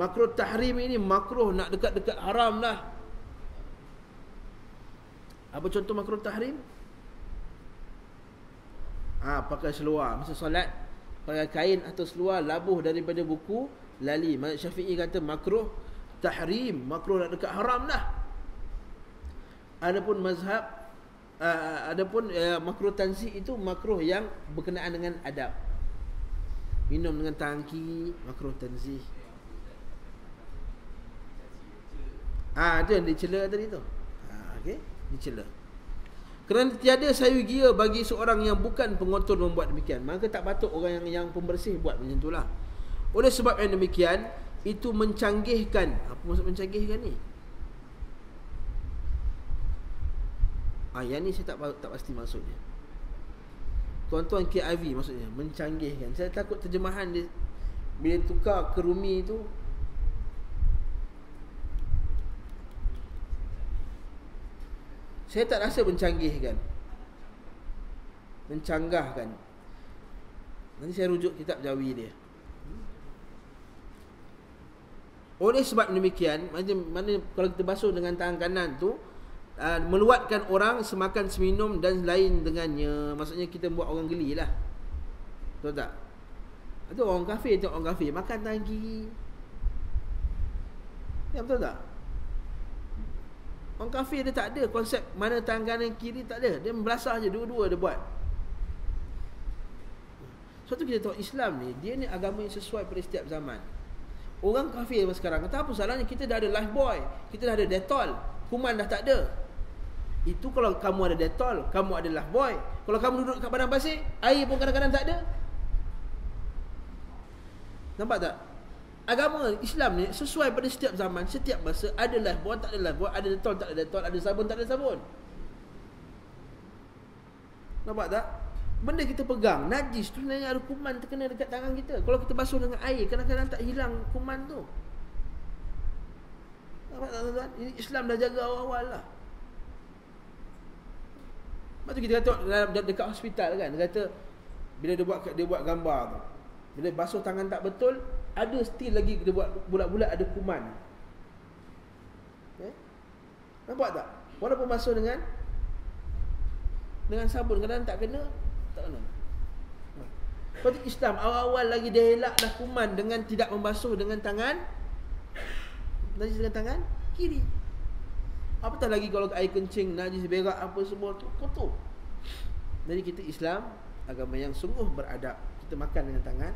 Makruh tahrim ini makruh nak dekat-dekat haram dah. Apa contoh makruh tahrim? Pakai seluar masa solat, pakai kain atau seluar labuh daripada buku lali. Mazhab Syafi'i kata makruh tahrim, makruh nak dekat haram dah. Adapun mazhab Adapun makruh tanzih itu makruh yang berkenaan dengan adab. Minum dengan tangan kiri makruh tanzih. Itu yang dicela tadi tu. Okey, dicela. Kerana tiada sayu gira bagi seorang yang bukan pengotor membuat demikian. Maka tak patut orang yang pembersih buat macam itulah. Oleh sebab yang demikian, itu mencanggihkan. Apa maksud mencanggihkan ni? Yang ni saya tak pasti maksudnya. Tuan-tuan KIV maksudnya mencanggihkan. Saya takut terjemahan dia bila tukar ke Rumi tu saya tak rasa mencanggihkan, mencanggahkan. Nanti saya rujuk kitab Jawi dia. Oleh sebab demikian, mana kalau kita basuh dengan tangan kanan tu, meluatkan orang semakan seminum dan lain dengannya. Maksudnya kita buat orang geli lah. Betul tak? Itu orang kafir, tengok orang kafir makan tangan kiri. Ya, betul tak? Orang kafir dia tak ada konsep mana tangan kanan kiri, tak ada. Dia membelasah je, dua-dua dia buat. Suatu kita tahu Islam ni, dia ni agama yang sesuai pada setiap zaman. Orang kafir sekarang kata apa salahnya, kita dah ada Lifebuoy, kita dah ada Dettol, kuman dah tak ada. Itu kalau kamu ada Dettol, kamu ada Lifebuoy. Kalau kamu duduk kat padang pasir, air pun kadang-kadang tak ada. Nampak tak? Agama Islam ni sesuai pada setiap zaman, setiap masa. Ada Lifebuoy, tak ada Lifebuoy, ada Dettol, tak ada Dettol, ada sabun, tak ada sabun. Nampak tak? Benda kita pegang najis tu sebenarnya ada kuman terkena dekat tangan kita. Kalau kita basuh dengan air, kadang-kadang tak hilang kuman tu. Nampak tak tuan-tuan? Ini Islam dah jaga awal-awal lah. Lepas tu kita kata dekat hospital kan, dia kata bila dia buat gambar tu, bila basuh tangan tak betul, ada still lagi dia buat bulat-bulat ada kuman. Nampak tak? Walaupun basuh dengan sabun, kadang tak kena. Tak kena. Lepas tu Islam awal-awal lagi dia elaklah kuman dengan tidak membasuh dengan tangan najis dengan tangan kiri. Apatah lagi kalau air kencing, najis, berak apa semua tu kotor. Jadi kita Islam agama yang sungguh beradab. Kita makan dengan tangan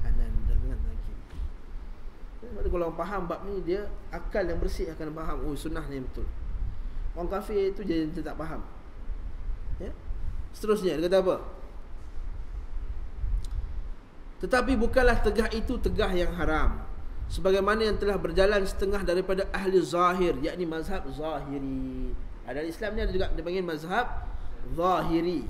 kanan dan dengan tangan kiri. Jadi kalau orang faham bab ni, dia akal yang bersih akan faham, oh sunnah ni betul. Orang kafir tu dia tak faham. Ya? Seterusnya dia kata apa? Tetapi bukanlah tegah itu tegah yang haram, sebagaimana yang telah berjalan setengah daripada ahli zahir, yakni mazhab zahiri. Dalam Islam ni ada juga dipanggil mazhab zahiri,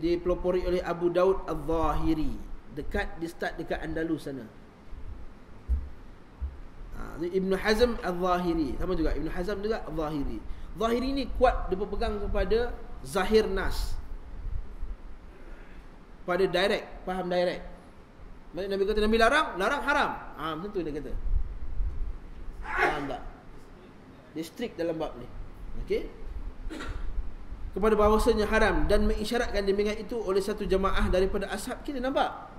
dipelopori oleh Abu Daud Al-Zahiri, di start dekat Andalus sana. Ibn Hazm Al-Zahiri sama juga, Ibn Hazm juga Al-Zahiri. Zahiri ni kuat dia berpegang kepada zahir nas, pada direct, faham direct. Nabi kata Nabi larang haram. Macam tu dia kata. Faham tak? Dia strict dalam bab ni. Okey. Kepada bahawasanya haram dan mengisyaratkan demikian itu oleh satu jamaah daripada ashab kita. Nampak?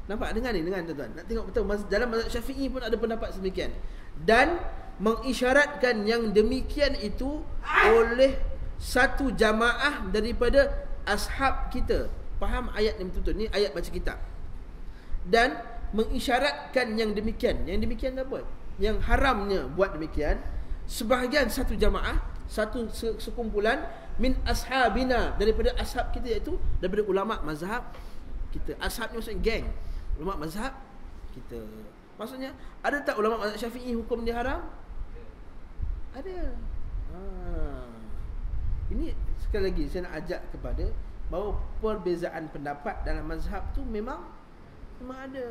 Nampak dengar ni, dengar tuan-tuan. Nak tengok betul dalam mazhab Syafi'i pun ada pendapat sedemikian. Dan mengisyaratkan yang demikian itu oleh satu jamaah daripada ashab kita. Faham ayat ni betul-betul. Ni ayat baca kitab. Dan mengisyaratkan yang demikian. Yang demikian apa? Yang haramnya buat demikian. Sebahagian satu jamaah, satu sekumpulan min ashabina, daripada ashab kita, iaitu daripada ulama mazhab kita. Ashab ni maksudnya geng. Ulama mazhab kita. Maksudnya, ada tak ulama mazhab Syafi'i hukum dia haram? Ada. Ini sekali lagi saya nak ajak kepada bahawa perbezaan pendapat dalam mazhab tu memang ada.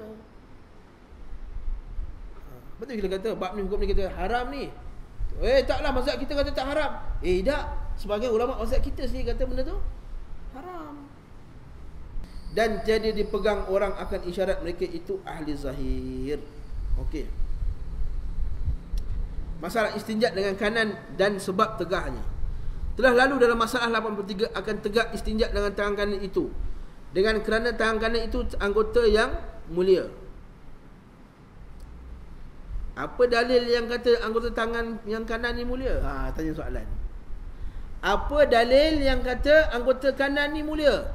Betul kita kata bab ni, hukum ni kita haram ni. Taklah mazhab kita kata tak haram. Tak. Sebagai ulama mazhab kita sendiri kata benda tu haram. Dan jadi dipegang orang akan isyarat mereka itu ahli zahir. Okey. Masalah istinjak dengan kanan dan sebab tegahnya. Telah lalu dalam masalah 83 akan tegak istinjak dengan tangan kanan itu, dengan kerana tangan kanan itu anggota yang mulia. Apa dalil yang kata anggota tangan yang kanan ni mulia? Tanya soalan. Apa dalil yang kata anggota kanan ni mulia?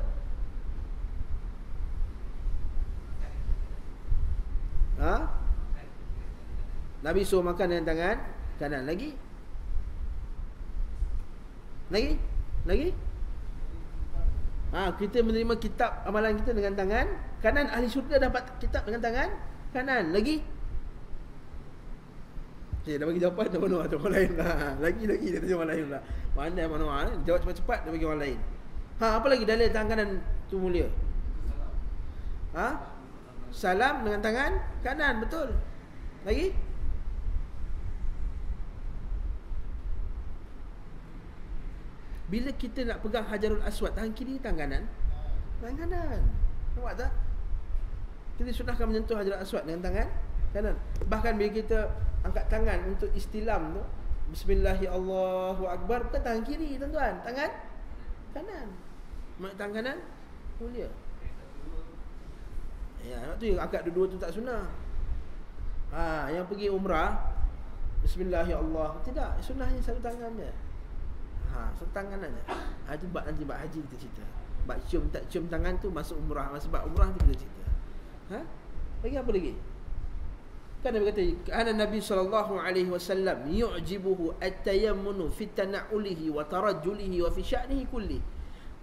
Ha? Nabi suruh makan dengan tangan kanan. Lagi? Kita menerima kitab amalan kita dengan tangan kanan. Ahli syurga dapat kitab dengan tangan kanan. Lagi? Dah bagi jawapan, dah mana orang lain lah. Lagi dia tanya orang lain lah. Mana jawab cepat-cepat, dia bagi orang lain. Apa lagi dalil tangan kanan tu mulia? Salam dengan tangan kanan, betul. Lagi? Bila kita nak pegang Hajarul Aswad, tangan kiri, tangan kanan? Tangan kanan. Nampak tak? Kita sunahkan menyentuh Hajarul Aswad dengan tangan kanan. Bahkan bila kita angkat tangan untuk istilam tu, Bismillahirrahmanirrahim, bukan tangan kiri, tuan-tuan, tangan kanan. Mak tangan kanan mulia. Ya, tu yang angkat dua-dua tu tak sunnah. Yang pergi umrah, Bismillahirrahmanirrahim, tidak, sunnahnya satu tangan je. Satu tangan aja. Itu nanti bab haji kita cerita. Bab cium tak cium tangan tu masuk umrah, sebab umrah tu kita cerita. Lagi apa lagi? Kan Nabi kata, ana Nabi sallallahu alaihi wasallam yu'jibuhu at-tayammunu fi tana'ulihi wa tarajjulihi wa fi sya'nihi kulli.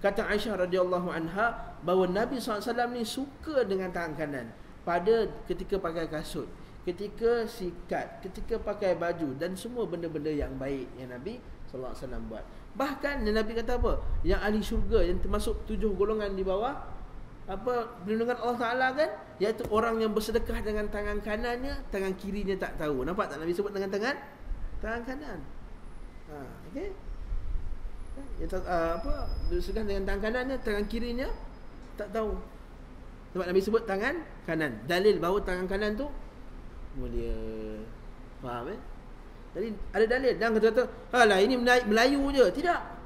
Kata Aisyah radhiyallahu anha bahawa Nabi SAW ni suka dengan tangan kanan pada ketika pakai kasut, ketika sikat, ketika pakai baju dan semua benda-benda yang baik yang Nabi SAW buat. Bahkan Nabi kata apa? Yang ahli syurga yang termasuk 7 golongan di bawah perlindungan Allah Ta'ala kan, iaitu orang yang bersedekah dengan tangan kanannya, tangan kirinya tak tahu. Nampak tak Nabi sebut dengan tangan kanan. Okey. Bersedekah dengan tangan kanannya, tangan kirinya tak tahu. Sebab Nabi sebut tangan kanan. Dalil bahawa tangan kanan tu mulia. Faham Jadi ada dalil. Jangan kata alah ini Melayu je. Tidak.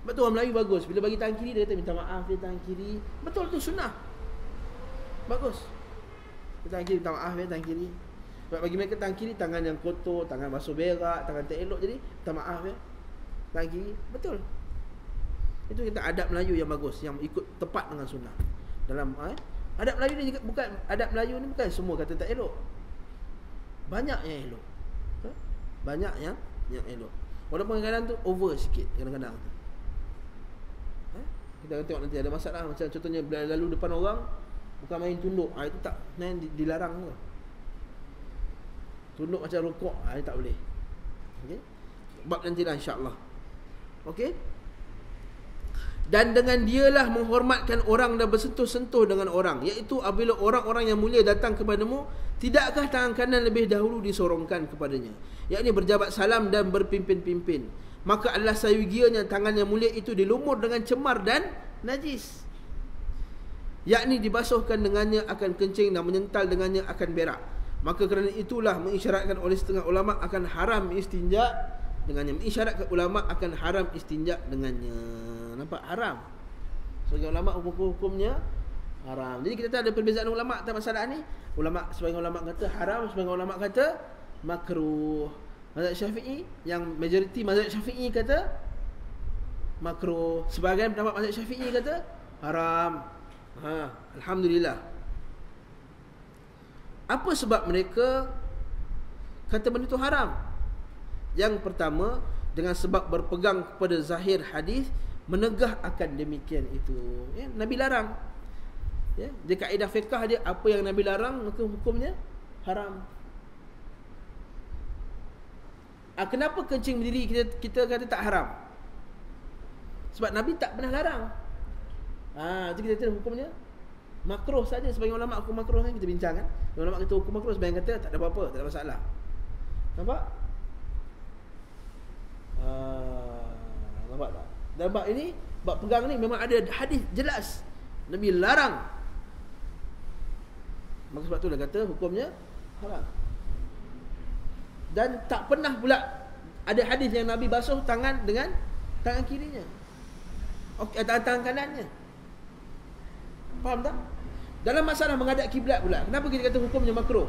Betul, orang Melayu bagus. Bila bagi tangan kiri, dia kata minta maaf dia tangan kiri. Betul tu sunnah. Bagus. Dia tangan kiri minta maaf dia tangan kiri. Sebab bagi mereka tangan kiri tangan yang kotor, tangan basuh berak, tangan tak elok, jadi minta maaf ya. Tangan kiri. Betul. Itu kita adab Melayu yang bagus, yang ikut tepat dengan sunnah. Dalam adab Melayu ni juga bukan, adab Melayu ni bukan semua kata tak elok. Banyak yang elok. Banyak yang elok. Walaupun kadang-kadang tu over sikit kadang-kadang tu. Kita tengok nanti ada masalah. Macam contohnya lalu depan orang bukan main tunduk, itu tak, dilarang tu. Tunduk macam rukuk, itu tak boleh. Okey. Bab nantilah insya-Allah. Okey. Dan dengan dialah menghormatkan orang dan bersentuh-sentuh dengan orang, iaitu apabila orang-orang yang mulia datang kepadamu, tidakkah tangan kanan lebih dahulu disorongkan kepadanya, yakni berjabat salam dan berpimpin-pimpin. Maka adalah sayugianya tangan yang mulia itu dilumur dengan cemar dan najis, yakni dibasuhkan dengannya akan kencing dan menyental dengannya akan berak. Maka kerana itulah mengisyaratkan oleh setengah ulama akan haram istinja dengannya. Mengisyaratkan ulama akan haram istinja dengannya. Nampak haram. Sebagai ulama hukum-hukumnya haram. Jadi kita tahu ada perbezaan ulama tentang masalah ni. Ulama, sebagian ulama kata haram, sebagian ulama kata makruh. Mazhab Syafi'i, yang majoriti mazhab Syafi'i kata makruh. Sebahagian pendapat mazhab Syafi'i kata haram. Alhamdulillah. Apa sebab mereka kata benda itu haram? Yang pertama, dengan sebab berpegang kepada zahir hadis, menegah akan demikian itu. Nabi larang. Dia kaedah fiqh dia, apa yang Nabi larang maka hukumnya haram. Kenapa kencing berdiri kita kata tak haram? Sebab Nabi tak pernah larang. Jadi kita kata hukumnya makruh saja. Sebagian ulama hukum makruh kan kita bincang kan. Ulama kata hukum makruh, sebagian kata tak ada apa-apa, tak ada masalah. Nampak? Nampak tak? Dan bab ini, bab pegang ni memang ada hadis jelas Nabi larang. Maka sebab tu dia kata hukumnya haram. Dan tak pernah pula ada hadis yang Nabi basuh tangan dengan tangan kirinya, tangan kanannya. Faham tak? Dalam masalah menghadap kiblat pula, kenapa kita kata hukumnya makruh?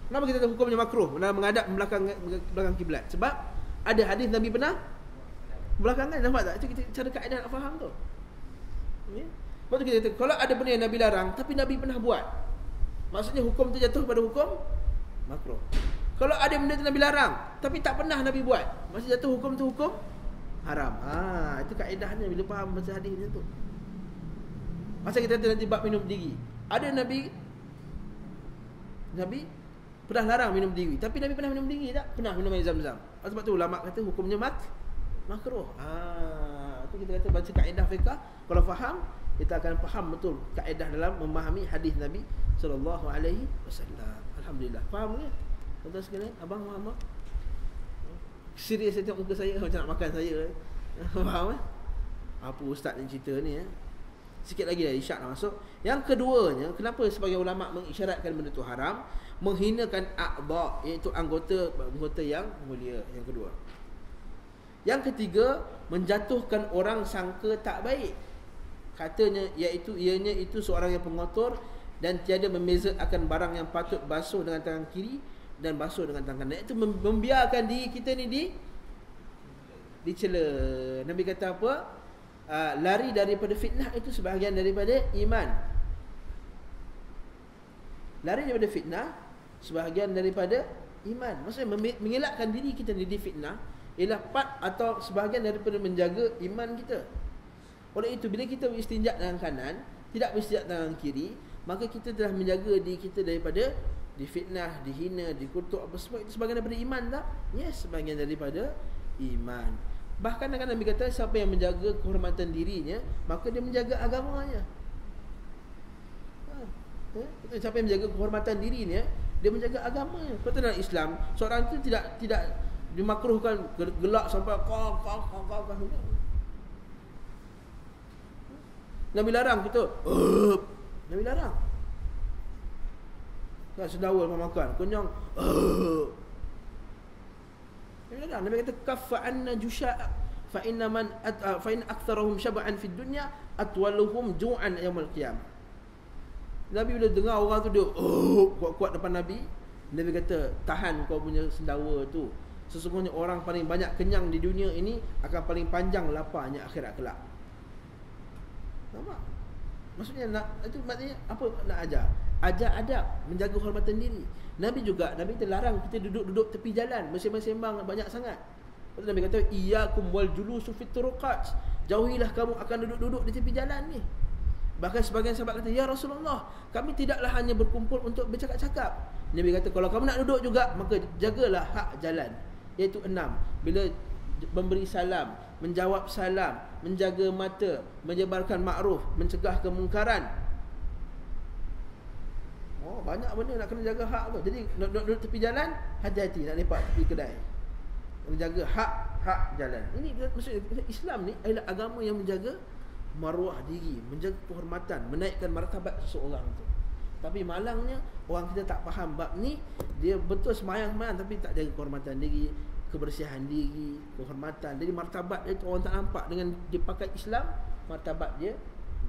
Kenapa kita kata hukumnya makruh dalam menghadap belakang kiblat? Sebab Ada hadis Nabi pernah belakangan, nampak tak? Itu kita cara kaedah nak faham tu. Ya. Sebab tu kita kata, kalau ada benda yang Nabi larang tapi Nabi pernah buat, maksudnya hukum tu jatuh pada hukum makruh. Kalau ada benda tu Nabi larang tapi tak pernah Nabi buat, maksudnya jatuh hukum tu hukum haram. Itu kaedahnya bila faham pasal hadis macam tu. Masa kita nanti bab minum diri, ada Nabi pernah larang minum diri, tapi Nabi pernah minum diri tak? Pernah minum air Zam-Zam. Sebab tu ulama kata hukumnya makruh. Itu kita kata baca kaedah fiqh, kalau faham kita akan faham betul kaedah dalam memahami hadis Nabi sallallahu alaihi wasallam. Alhamdulillah. Faham ke? Tuan-tuan sekalian, abang faham tak? Serius saya tengok muka saya macam nak makan saya. Faham eh? Apa ustaz ni cerita ni Sikit lagi dah isyak nak masuk. Yang keduanya, kenapa sebagai ulama mengisyaratkan benda tu haram? Menghinakan a'dha, iaitu anggota yang mulia. Yang kedua. Yang ketiga, menjatuhkan orang sangka tak baik. Katanya ianya itu seorang yang pengotor dan tiada membeza akan barang yang patut basuh dengan tangan kiri dan basuh dengan tangan kanan. Itu membiarkan diri kita ni dicela. Nabi kata apa? Lari daripada fitnah itu sebahagian daripada iman. Lari daripada fitnah sebahagian daripada iman. Maksudnya mengelakkan diri kita dari fitnah ialah part atau sebahagian daripada menjaga iman kita. Oleh itu, bila kita beristinjak dengan kanan, tidak beristinjak dengan kiri, maka kita telah menjaga diri kita daripada difitnah, dihina, dikutuk, apa semua. Itu sebahagian daripada iman tak? Yes, sebahagian daripada iman. Bahkan Nabi kata, siapa yang menjaga kehormatan dirinya, maka dia menjaga agamanya. Siapa yang menjaga kehormatan dirinya, dia menjaga agamanya. Betul dalam Islam, seorang itu tidak dimakruhkan gelak sampai kau. Nabi larang kita. Nabi larang. Tak sedawa makan, kenyang. Nabi kata kaffa anna jusha'a fa inna aktsarahum syab'an fid dunya atwaluhum ju'an yaumil qiyamah. Nabi bila dengar orang tu dia kuat-kuat depan Nabi, Nabi kata tahan kau punya sendawa tu. Sesungguhnya orang paling banyak kenyang di dunia ini akan paling panjang laparnya akhirat kelak. Nampak? Maksudnya itu maknanya apa nak ajar? Ajar adab, menjaga kehormatan diri. Nabi terlarang kita duduk-duduk tepi jalan, bersembang-sembang banyak sangat. Lepas Nabi kata iyyakum wal julusu fit turuqat. Jauhilah kamu akan duduk-duduk di tepi jalan ni. Bahkan sebagian sahabat kata, ya Rasulullah, kami tidaklah hanya berkumpul untuk bercakap-cakap. Nabi kata kalau kamu nak duduk juga, maka jagalah hak jalan. Iaitu 6. Bila memberi salam, menjawab salam, menjaga mata, menyebarkan makruf, mencegah kemungkaran. Banyak benda nak kena jaga hak tu. Jadi nak duduk tepi jalan, hati-hati nak lepak tepi kedai. Menjaga hak jalan. Ini maksudnya Islam ni adalah agama yang menjaga maruah diri, menjaga kehormatan, menaikkan martabat seseorang tu. Tapi malangnya orang kita tak faham bab ni. Dia betul semayang-semayang tapi tak jaga kehormatan diri, kebersihan diri, kehormatan. Jadi martabat dia tu orang tak nampak. Dengan dia pakai Islam, martabat dia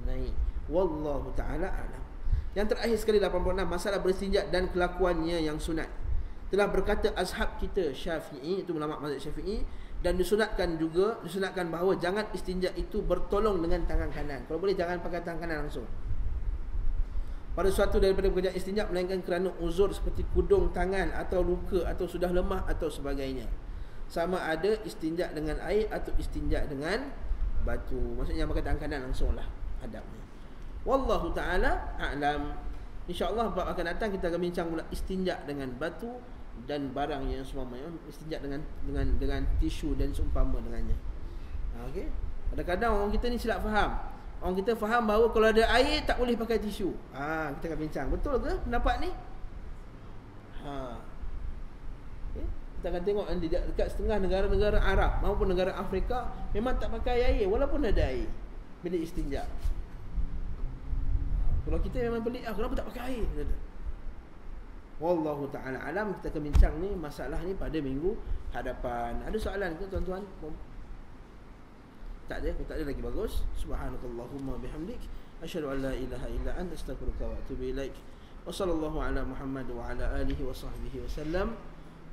naik. Wallahu ta'ala alam. Yang terakhir sekali 86, masalah beristinjak dan kelakuannya yang sunat. Telah berkata ashab kita Syafi'i, itu ulama mazhab Syafi'i, dan disunatkan bahawa jangan istinjak itu bertolong dengan tangan kanan. Kalau boleh jangan pakai tangan kanan langsung pada suatu daripada pekerjaan istinjak, melainkan kerana uzur seperti kudung tangan atau luka atau sudah lemah atau sebagainya. Sama ada istinjak dengan air atau istinjak dengan batu. Maksudnya pakai tangan kanan langsung lah adabnya. Wallahu ta'ala a'lam. InsyaAllah bab akan datang kita akan bincang pula istinjak dengan batu dan barang yang seumpamanya, istinjak dengan tisu dan seumpama dengannya. Okey. Kadang-kadang orang kita ni silap faham. Orang kita faham bahawa kalau ada air tak boleh pakai tisu. Kita akan bincang. Betul ke pendapat ni? Okay. Kita akan tengok dekat setengah negara-negara Arab maupun negara Afrika memang tak pakai air walaupun ada air bila istinjak. Kalau kita memang pelik, kenapa tak pakai air? Wallahu ta'ala alam. Kita akan bincang ni masalah ni pada minggu hadapan. Ada soalan ke tuan-tuan? Tak ada lagi. Bagus. Subhanakallahumma bihamdik, asyhadu an la ilaha illa anta, astaghfiruka wa atubu ilaik. Wa sallallahu ala Muhammad wa ala alihi wa sahbihi wasallam.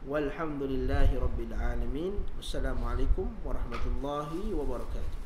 Walhamdulillahirabbil alamin. Wassalamualaikum warahmatullahi wabarakatuh.